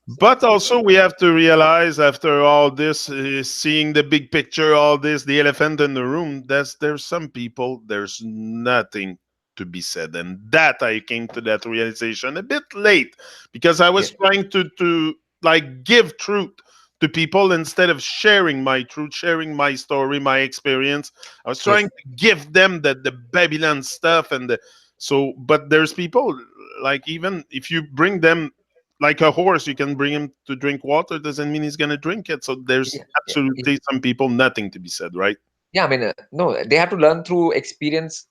So But also, we have to realize after all this, seeing the big picture, all this, the elephant in the room, there's some people, there's nothing to be said. And that I came to that realization a bit late because I yeah, was trying to like give truth to people instead of sharing my truth, sharing my story, my experience. I was trying yes, to give them the Babylon stuff and the so, but there's people like even if you bring them like a horse, you can bring him to drink water, doesn't mean he's going to drink it. So there's yeah, yeah, yeah. absolutely some people nothing to be said, right? Yeah, I mean, no, they have to learn through experience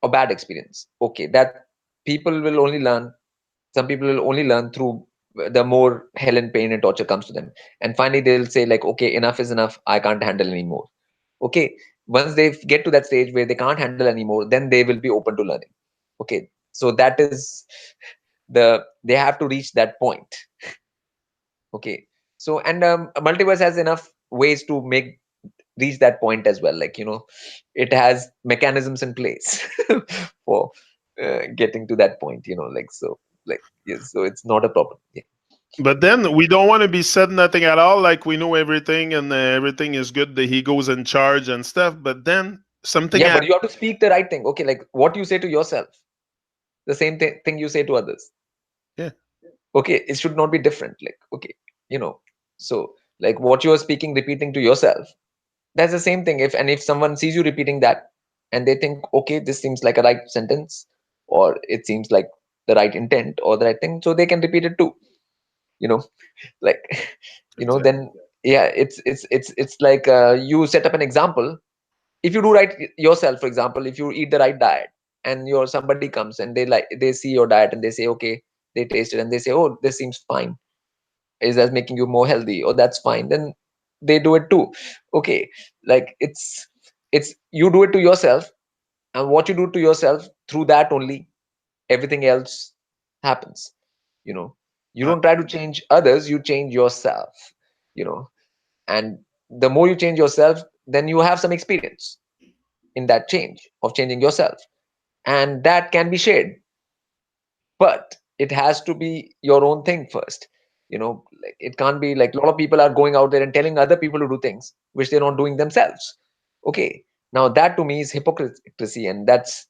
or bad experience. Okay, that people will only learn, some people will only learn through the more hell and pain and torture comes to them. And finally, they'll say, like, okay, enough is enough. I can't handle anymore. Okay, once they get to that stage where they can't handle anymore, then they will be open to learning. Okay, so that is they have to reach that point. Okay, so and multiverse has enough ways to make reach that point as well. Like, you know, it has mechanisms in place for getting to that point, you know. Like, so like yes, so it's not a problem. Yeah, But then we don't want to be said nothing at all, like we know everything and everything is good, the he goes in charge and stuff. But then something yeah, but happens. you have to speak the right thing. Okay, like what you say to yourself, the same thing you say to others. Yeah. Okay, it should not be different. Like, okay, you know, so like what you are speaking, repeating to yourself, that's the same thing. If someone sees you repeating that and they think, okay, this seems like a right sentence, or it seems like the right intent or the right thing, so they can repeat it too, you know. Like you know, Exactly. then yeah, it's like you set up an example. If you do right yourself, for example, if you eat the right diet and your somebody comes and they see your diet and they say, okay, they taste it and they say, oh, this seems fine, is that making you more healthy, or that's fine, then they do it too. Okay, like it's you do it to yourself, and what you do to yourself, through that only everything else happens, you know. You Uh, don't try to change others, you change yourself, you know. And the more you change yourself, then you have some experience in that change of changing yourself, and that can be shared, but it has to be your own thing first, you know. Like, it can't be like a lot of people are going out there and telling other people to do things which they're not doing themselves. Okay, now that to me is hypocrisy, and that's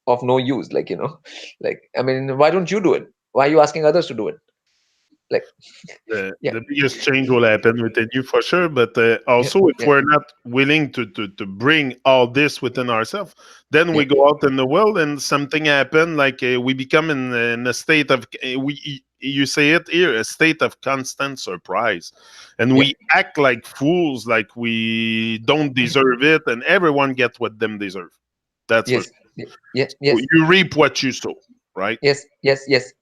of no use. Like, you know, like, I mean, why don't you do it? Why are you asking others to do it? Like, yeah, the biggest change will happen within you for sure. But yeah, also, if yeah, we're not willing to bring all this within ourselves, then yeah, we go out in the world and something happen. Like we become in a state of you say it here, a state of constant surprise, and yeah, we act like fools, like we don't deserve it, and everyone gets what them deserve. That's for yes, sure. yeah, yeah, So yes, you reap what you sow, right? yes, yes, yes,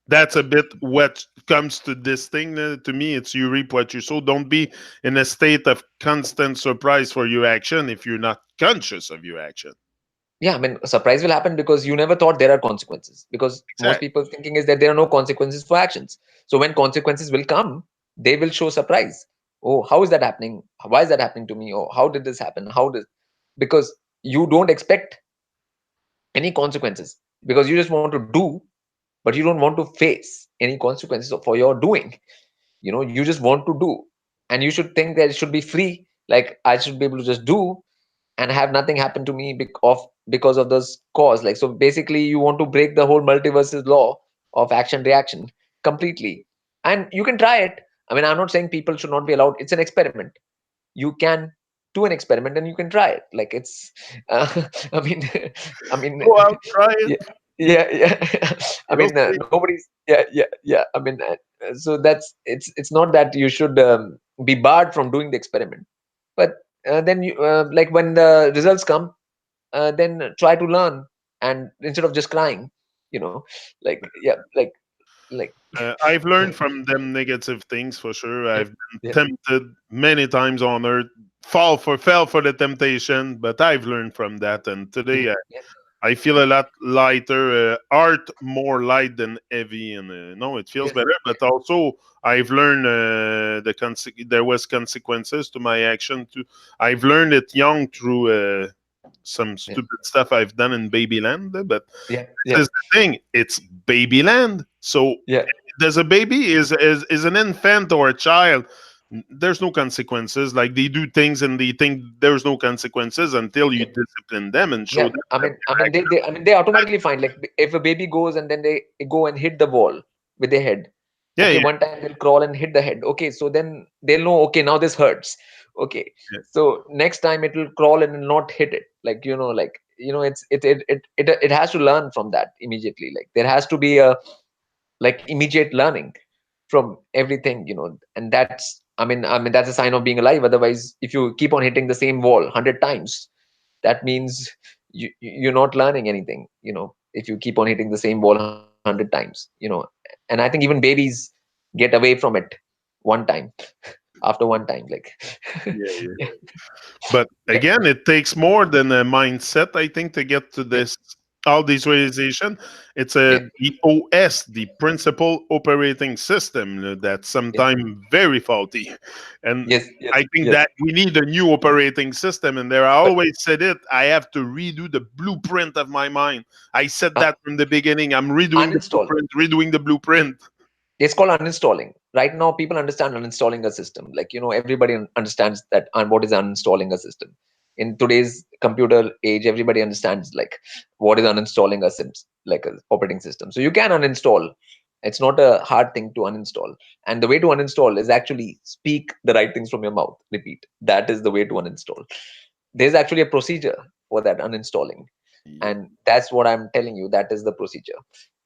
That's a bit what comes to this thing to me. It's you reap what you sow. Don't be in a state of constant surprise for your action if you're not conscious of your action. yeah. I mean, a surprise will happen because you never thought there are consequences, because most Exactly. people thinking is that there are no consequences for actions. So when consequences will come, they will show surprise. Oh, how is that happening? Why is that happening to me? Or how did this happen? How did, because you don't expect any consequences, because you just want to do, but you don't want to face any consequences for your doing. You know, you just want to do, and you should think that it should be free, Like I should be able to just do and have nothing happen to me because of this cause. Like, so basically you want to break the whole multiverse's law of action reaction completely, and you can try it. I mean, I'm not saying people should not be allowed. It's an experiment. You can do an experiment and you can try it. Like it's I mean I mean Go out, try it. yeah, yeah. I You'll mean see. nobody's yeah. I mean so that's it's not that you should be barred from doing the experiment, but then you like when the results come, then try to learn, and instead of just crying, you know, like yeah, like I've learned from them negative things for sure. yeah, I've been yeah, tempted many times on earth, fell for the temptation, but I've learned from that. And yeah, today yeah, I feel a lot lighter. Art more light than heavy, and no, it feels yes, better. But also, I've learned there was consequences to my action too. I've learned it young through some yeah, stupid stuff I've done in Babyland. But yeah, this yeah, is the thing: it's Babyland, so yeah, there's a baby is an infant or a child. There's no consequences. Like they do things and they think there's no consequences until you yeah. discipline them and show Yeah, them I that mean, their I mean, they automatically find like if a baby goes and then they go and hit the wall with their head. yeah, Okay, yeah, one time they'll crawl and hit the head. Okay, so then they'll know. Okay, now this hurts. Okay, yeah, so next time it will crawl and not hit it. Like it has to learn from that immediately. Like there has to be a like immediate learning from everything. And I mean that's a sign of being alive. Otherwise, if you keep on hitting the same wall 100 times, that means you're not learning anything, if you keep on hitting the same wall 100 times. And I think even babies get away from it one time, after one time, like yeah, yeah. yeah, But yeah, again, it takes more than a mindset, I think, to get to yeah, this all this realization. It's yeah, the OS, the principal operating system, that's yeah. sometimes very faulty, and Yes, yes, I think yes. that we need a new operating system. And there, I But always said it. I have to redo the blueprint of my mind. I said uh, that from the beginning. I'm redoing the uninstall. blueprint, redoing the blueprint. It's called uninstalling. Right now, people understand uninstalling a system. Like, everybody understands that and what is uninstalling a system. In today's computer age, everybody understands like what is uninstalling like a operating system. So you can uninstall. It's not a hard thing to uninstall. And the way to uninstall is actually speak the right things from your mouth. Repeat. That is the way to uninstall. There's actually a procedure for that uninstalling. Yep. And that's what I'm telling you. That is the procedure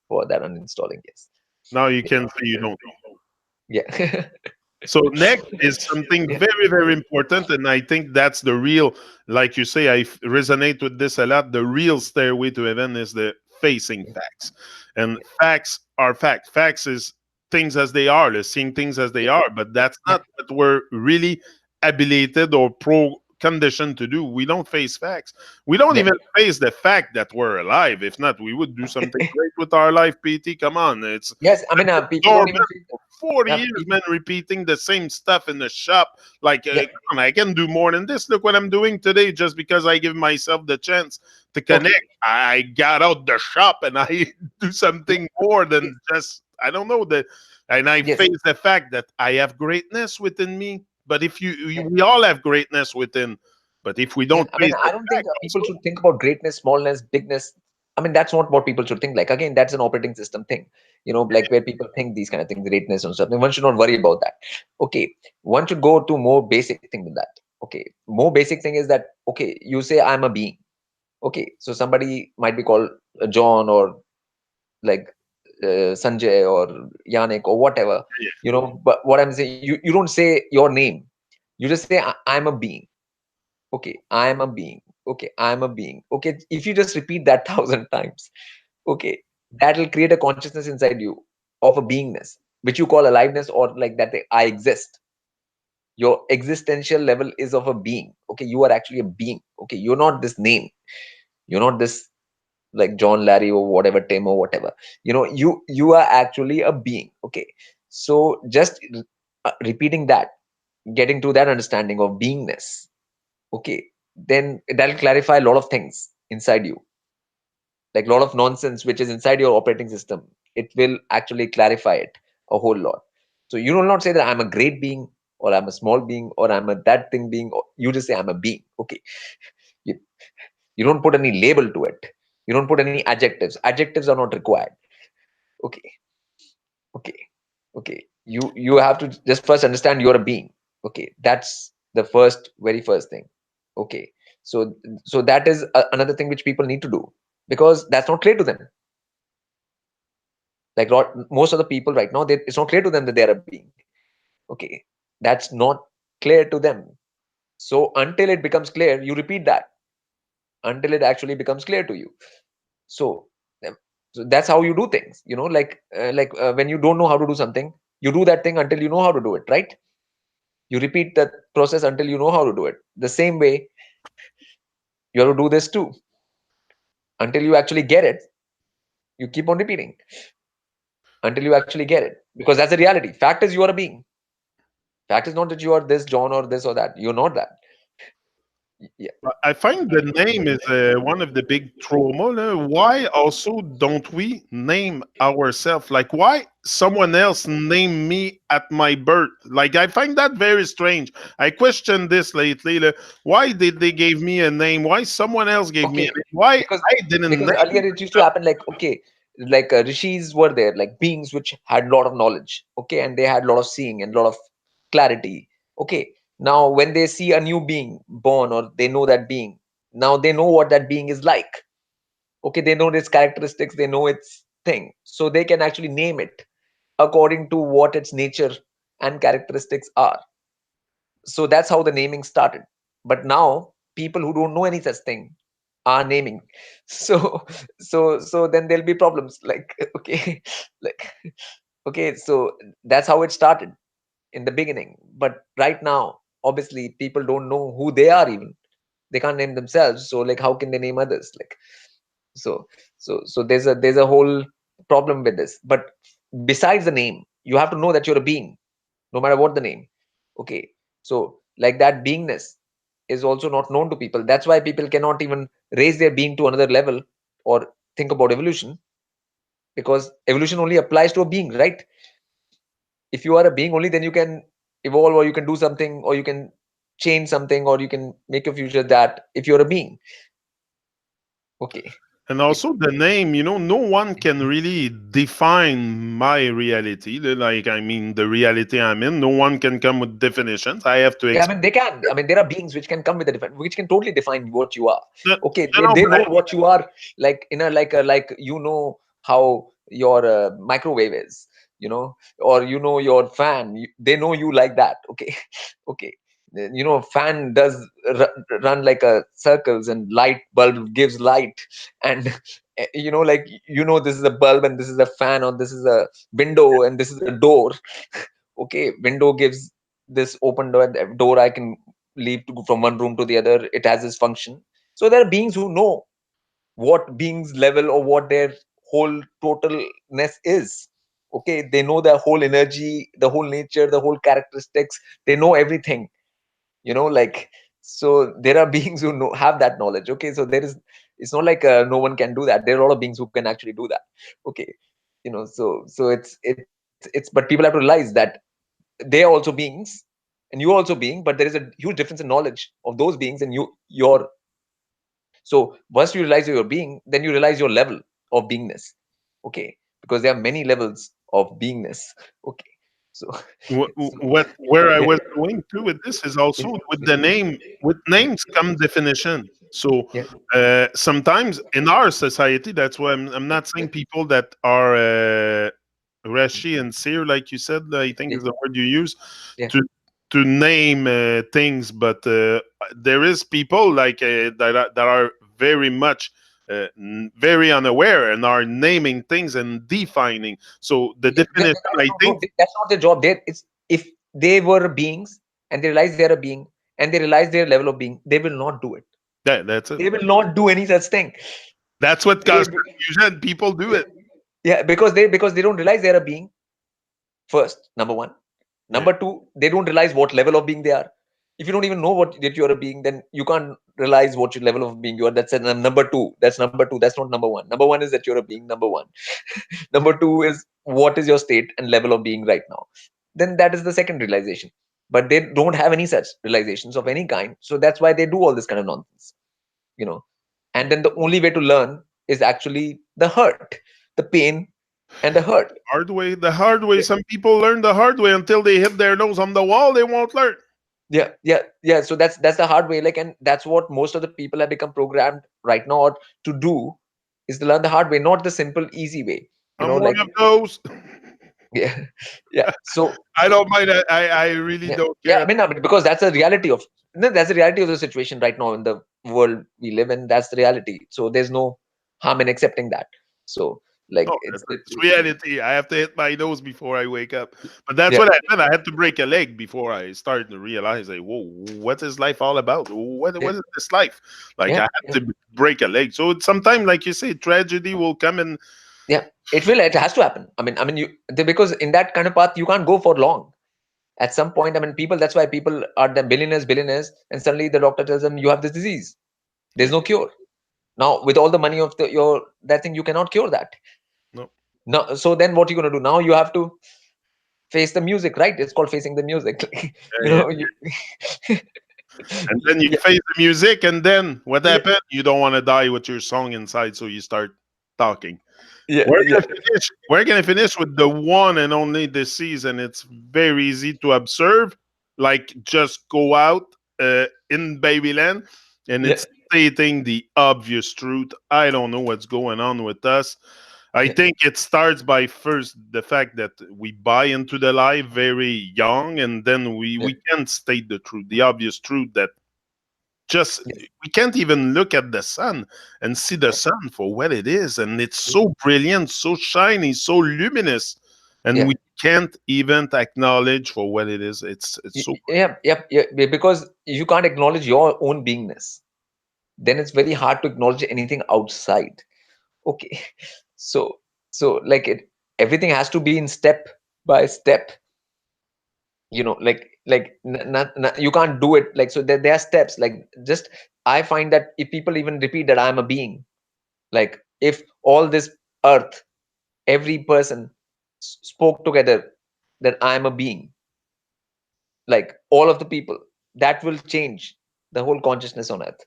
for that uninstalling. Yes. Now you can say you don't. Yeah. So next is something Yeah. very, very important, and I think that's the real, like you say, resonate with this a lot. The real stairway to heaven is the facing facts, and facts are facts. Facts is things as they are, the seeing things as they Yeah. are, but that's Yeah. not what we're really abilitated or pro conditioned to do. We don't face facts. We don't Yeah. even face the fact that we're alive. If not, we would do something great with our life. PT, come on, it's Yes. I mean, people don't even dormant think for 40 that. years, man, repeating the same stuff in the shop. Like, Yeah. come on, I can do more than this. Look what I'm doing today just because I give myself the chance to Okay. connect. I got out the shop and I do Yeah. something more Yes. than just, I don't know, and I Yes. face the fact that I have greatness within me. But if Yeah. we all have greatness within, but if we Yeah. don't I mean, face the I don't think fact people also, should think about greatness, smallness, bigness. I mean, that's not what people should think. Like, again, that's an operating system thing, like where people think these kind of things, greatness and stuff. And one should not worry about that. Okay. One should go to more basic thing than that. Okay. More basic thing is that, okay, you say, I'm a being. Okay. So somebody might be called John or like Sanjay or Yannick or whatever, But what I'm saying, you don't say your name. You just say, I'm a being. Okay, I'm a being. Okay, I'm a being. Okay, if you just repeat that 1,000 times, okay, that'll create a consciousness inside you of a beingness, which you call aliveness or like that I exist. Your existential level is of a being. Okay, you are actually a being. Okay, you're not this name. You're not this like John, Larry, or whatever, Tim, or whatever. You are actually a being. Okay, so just repeating that, getting to that understanding of beingness. Okay, then that'll clarify a lot of things inside you, like a lot of nonsense which is inside your operating system. It will actually clarify it a whole lot. So you will not say that I'm a great being. or I'm a small being, or I'm a that thing being. Or you just say I'm a being. Okay, you, you don't put any label to it. You don't put any adjectives. Adjectives are not required. Okay, okay, okay. You have to just first understand you're a being. Okay, that's the very first thing. Okay, so that is another thing which people need to do, because that's not clear to them. Like most of the people right now, it's not clear to them that they're a being. Okay, that's not clear to them. So until it becomes clear, you repeat that until it actually becomes clear to you. So so that's how you do things, when you don't know how to do something, you do that thing until you know how to do it, right? You repeat that process until you know how to do it. The same way you have to do this too. Until you actually get it, you keep on repeating until you actually get it, because that's the reality. Fact is, you are a being. Fact is not that you are this John or this or that. You're not that. Yeah. I find the name is one of the big trauma. Why also don't we name ourselves? Like, why someone else name me at my birth? Like, I find that very strange. I questioned this lately. Why did they give me a name? Why someone else gave me a Okay, name? Why because I didn't earlier name it used to happen, like, okay, like rishis were there, like beings which had a lot of knowledge, okay, and they had a lot of seeing and a lot of clarity. Okay, now when they see a new being born, or they know that being, now they know what that being is like. Okay, they know its characteristics, they know its thing, so they can actually name it according to what its nature and characteristics are. So that's how the naming started. But now people who don't know any such thing are naming. So then there'll be problems, like, okay, like, okay, so that's how it started in the beginning. But right now, obviously, people don't know who they are. Even they can't name themselves, so like how can they name others? Like, so there's a whole problem with this. But besides the name, you have to know that you're a being, no matter what the name. Okay, so like that beingness is also not known to people. That's why people cannot even raise their being to another level, or think about evolution, because evolution only applies to a being, right? If you are a being only, then you can evolve, or you can do something, or you can change something, or you can make a future, that if you're a being. Okay, And if also the name, no one can really define my reality. Like, I mean, the reality I'm in, no one can come with definitions. I have to Yeah, I explain. mean, they can. I mean, there are beings which can come with a different, which can totally define what you are. No, Okay, no, they but know what you are, like in a like how your microwave is, or your fan. They know you like that. Okay, okay. Fan does run like a circles, and light bulb gives light, and like this is a bulb, and this is a fan, or this is a window, and this is a door. Okay, window gives this open door, I can leave to go from one room to the other. It has this function. So there are beings who know what beings level, or what their whole totalness is. Okay, they know their whole energy, the whole nature, the whole characteristics. They know everything. Like, so there are beings who have that knowledge. Okay, so it's not like no one can do that. There are a lot of beings who can actually do that. Okay, so it's but people have to realize that they are also beings, and you are also being, but there is a huge difference in knowledge of those beings and your. So once you realize you're a being, then you realize your level of beingness. Okay, because there are many levels of beingness. Okay, so where I yeah, was going to with this is yeah, also with the name. With names come definition. So yeah, sometimes in our society, that's why I'm not saying people that are rashi and seer, like you said. I think yeah, is the word you use yeah, to name things, but there is people like that are very much very unaware and are naming things and defining. So the yeah. definition, I No, think, that's not their job. It's if they were beings and they realize they're a being, and they realize their level of being, they will not do it. that's it. They will not do any such thing. That's what They, causes confusion. People do it. yeah, because they don't realize they're a being. First, number one. Yeah. Number two, they don't realize what level of being they are. If you don't even know what that you're a being, then you can't realize what your level of being you are. That's number two. That's number two. That's not number one. Number one is that you're a being. Number one. Number two is what is your state and level of being right now. Then that is the second realization. but they don't have any such realizations of any kind. So that's why they do all this kind of nonsense, you know. And then the only way to learn is actually the hurt, the pain, and the hurt. Hard way, the hard way. Yeah, Some people learn the hard way until they hit their nose on the wall. They won't learn. yeah. So that's the hard way. Like, and that's what most of the people have become programmed right now to do, is to learn the hard way, not the simple, easy way. You I'm know, one like of those. yeah, yeah. I So don't mind. I really yeah, don't yeah. care. I mean, because that's the reality of, no, that's the reality of the situation right now in the world we live in. That's the reality. So there's no harm in accepting that. So like No, it's it's reality. I have to hit my nose before I wake up. But that's yeah, what I did. I had to break a leg before I started to realize, like, whoa, what is life all about? yeah, What is this life? Like, I yeah, had yeah, to break a leg. So sometimes, like you say, tragedy will come and yeah. It has to happen. I mean, because in that kind of path you can't go for long. At some point, I mean, people. That's why people are the billionaires, and suddenly the doctor tells them you have this disease. There's yeah, no cure. Now, with all the money of your that thing, you cannot cure that. no, No, so then what are you gonna do? Now you have to face the music, right? It's called facing the music. yeah, yeah. You And then you yeah, face the music, and then what yeah, happened? You don't want to die with your song inside, so you start talking. yeah, We're yeah, gonna finish. We're gonna finish with the one and only this season. It's very easy to observe. Like just go out in Babyland, and yeah, it's stating the obvious truth. I don't know what's going on with us. I yeah, think it starts by first the fact that we buy into the lie very young, and then yeah, we can't state the truth, the obvious truth that just yes, we can't even look at the sun and see the yeah, sun for what it is, and it's so brilliant, so shiny, so luminous, and yeah, we can't even acknowledge for what it is. It's so yeah, yeah, yeah, because you can't acknowledge your own beingness. Then it's very hard to acknowledge anything outside. Okay, so like everything has to be in step by step. You can't do it like so. There are steps. Like, just I find that if people even repeat that I'm a being, like if all this earth, every person spoke together that I'm a being, like all of the people, that will change the whole consciousness on earth.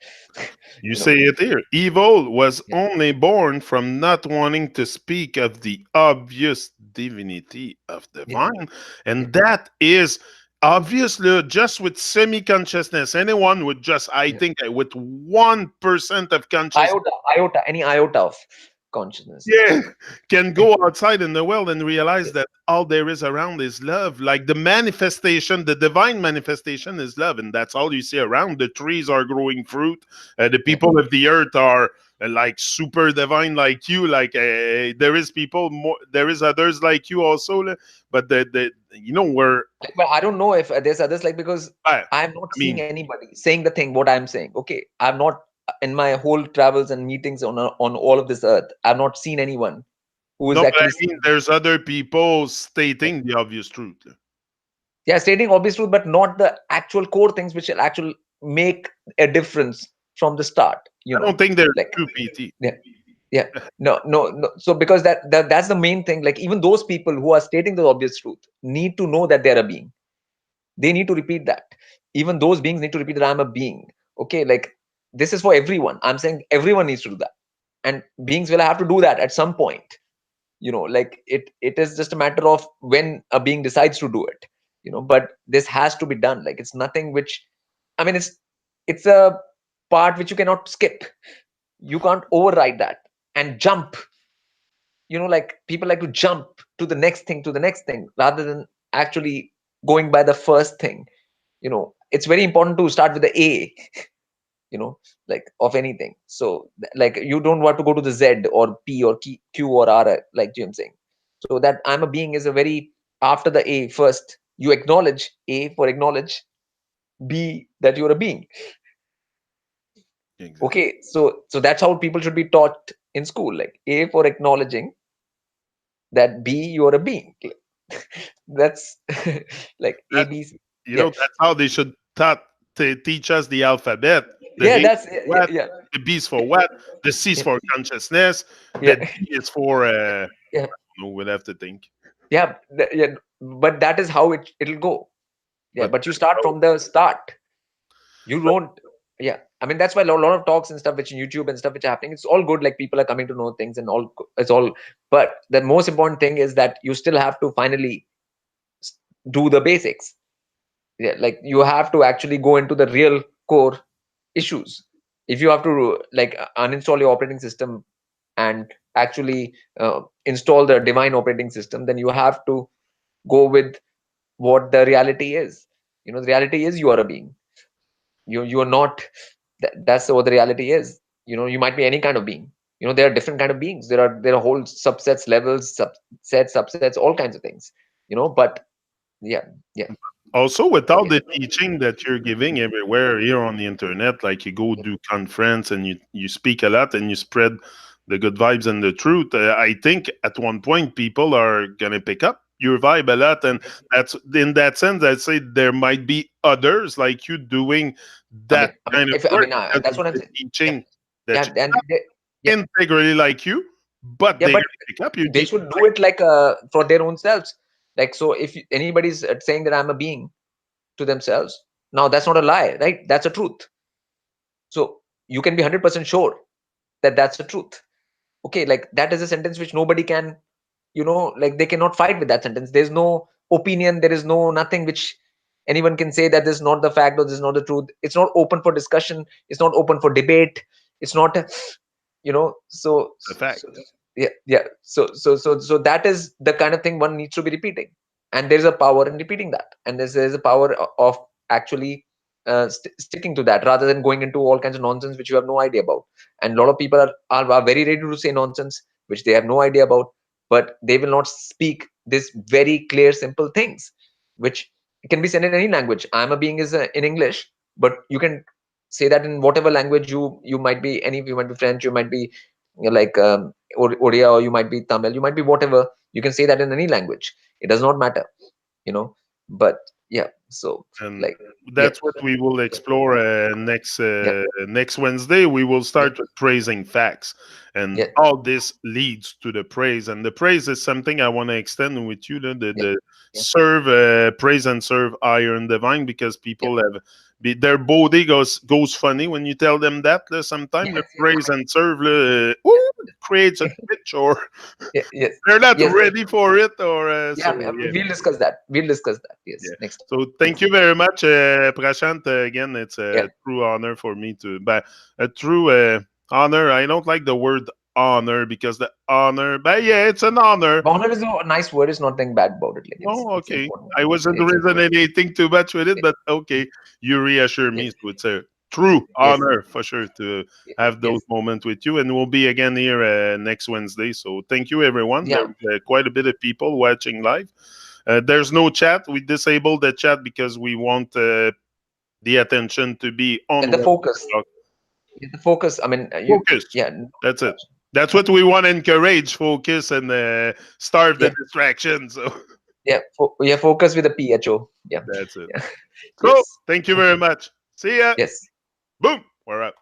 you you know say it here. Evil was yeah, only born from not wanting to speak of the obvious divinity of yeah, divine, yeah, and that is obviously just with semi-consciousness. Anyone with just, I yeah. think, with 1% of consciousness, Iota, any iota of consciousness. yeah, can go outside in the world and realize that all there is around is love. Like the manifestation, the divine manifestation is love, and that's all you see around. The trees are growing fruit. The Yeah, people of the earth are like super divine, like you. Like there is people more, there is others like you also. But the we're like, but I don't know if there's others, like, because I I'm not mean, seeing anybody saying the thing what I'm saying. Okay, I'm not in my whole travels and meetings on all of this earth. I've not seen anyone who is no, but I actually mean, saying, there's other people yeah, stating the obvious truth. yeah, stating obvious truth, but not the actual core things which will actually make a difference from the start. I don't think they're Like, true, PT. yeah, yeah, no, no, no. So because that's the main thing. Like, even those people who are stating the obvious truth need to know that they're a being. They need to repeat that. Even those beings need to repeat that I'm a being. Okay, like, this is for everyone. I'm saying everyone needs to do that, and beings will have to do that at some point. Like, it is just a matter of when a being decides to do it. But this has to be done. Like, it's nothing which, I mean, it's a part which you cannot skip. You can't override that and jump. Like, people like to jump to the next thing, rather than actually going by the first thing. It's very important to start with the A, you know like, of anything. So like, you don't want to go to the Z or P or Q or R, like Jim saying. So that I'm a being is a very, after the A, first you acknowledge A for acknowledge, B, that you're a being. Exactly. Okay, so that's how people should be taught in school. Like, A for acknowledging that B, you're a being. That's like A, B, C. Yeah, That's how they should to teach us the alphabet. The yeah, A that's, for yeah, what, yeah, the B is for what, the C is yeah, for consciousness, the yeah, D is for yeah, no, we'll have to think. yeah, yeah. But that is how it'll go. Yeah, But but you start from the start. You don't. Yeah, I mean that's why a lot of talks and stuff which in YouTube and stuff which are happening, it's all good, like people are coming to know things and all, it's all, but the most important thing is that you still have to finally s- do the basics. Yeah, like you have to actually go into the real core issues. If you have to like uninstall your operating system and actually install the divine operating system, then you have to go with what the reality is. The reality is you are a being. You are not. That's what the reality is. You might be any kind of being. There are different kind of beings. There are whole subsets, levels, subsets, all kinds of things. But yeah, yeah, also, with all yeah, the teaching that you're giving everywhere here on the internet, like you go do conference and you speak a lot and you spread the good vibes and the truth, I think at one point people are gonna pick up your vibe a lot, and that's in that sense. I'd say there might be others like you doing I mean, that kind of if I work mean because that's of what I'm the saying. Yeah, teaching that yeah, you and yeah, integrally like you, but yeah, they're but gonna pick up your they teaching. should do it like for their own selves. Like, so if anybody's saying that I'm a being to themselves, now that's not a lie, right? That's a truth. So you can be 100% sure that that's the truth. Okay, like that is a sentence which nobody can, like they cannot fight with that sentence. There's no opinion, there is no nothing which anyone can say that this is not the fact or this is not the truth. It's not open for discussion, it's not open for debate, it's not The fact. yeah, yeah, so that is the kind of thing one needs to be repeating. And there's a power in repeating that, and there's a power of actually sticking to that rather than going into all kinds of nonsense which you have no idea about. And a lot of people are very ready to say nonsense which they have no idea about, but they will not speak this very clear simple things which can be said in any language. I'm a being is in English, but you can say that in whatever language you might be. You might be French, you might be like Odia, or you might be Tamil, you might be whatever. You can say that in any language. It does not matter, you know. But yeah, so And like yeah, that's what we will explore yeah, next Wednesday. We will yeah, start with praising facts, and yeah, all this leads to the praise. And the praise is something I want to extend with you. yeah, The yeah, serve praise and serve higher and divine, because yeah, people have their body goes funny when you tell them that. Sometimes the yes, yes, praise and serve creates a twitch, or yeah, yes, they're not yes. ready for it, or Yeah, so yeah. we'll discuss that. We'll discuss that. Yes, Yeah. next time. So thank you very much, Prashant. Again, it's Yeah, a true honor for me but a true honor. I don't like the word honor because the honor, but yeah, it's an honor. honor is a nice word. It's nothing bad about it. Like Oh, it's okay. important. I wasn't It's important. resonating too much with it, but okay, you reassure Yes, me. So it's a true yes, honor for sure to yes, have those yes. moments with you, and we'll be again here next Wednesday. So thank you, everyone. Yeah, There's quite a bit of people watching live. There's no chat. We disabled the chat because we want the attention to be on and the what focus. we're The focus. I mean, focus. yeah, That's it. That's what we want to encourage: focus and starve yeah, the distraction. So yeah, yeah. Focus with a PHO. Yeah, that's it. yeah. So Yes, thank you very much. See ya. yes. Boom. We're up.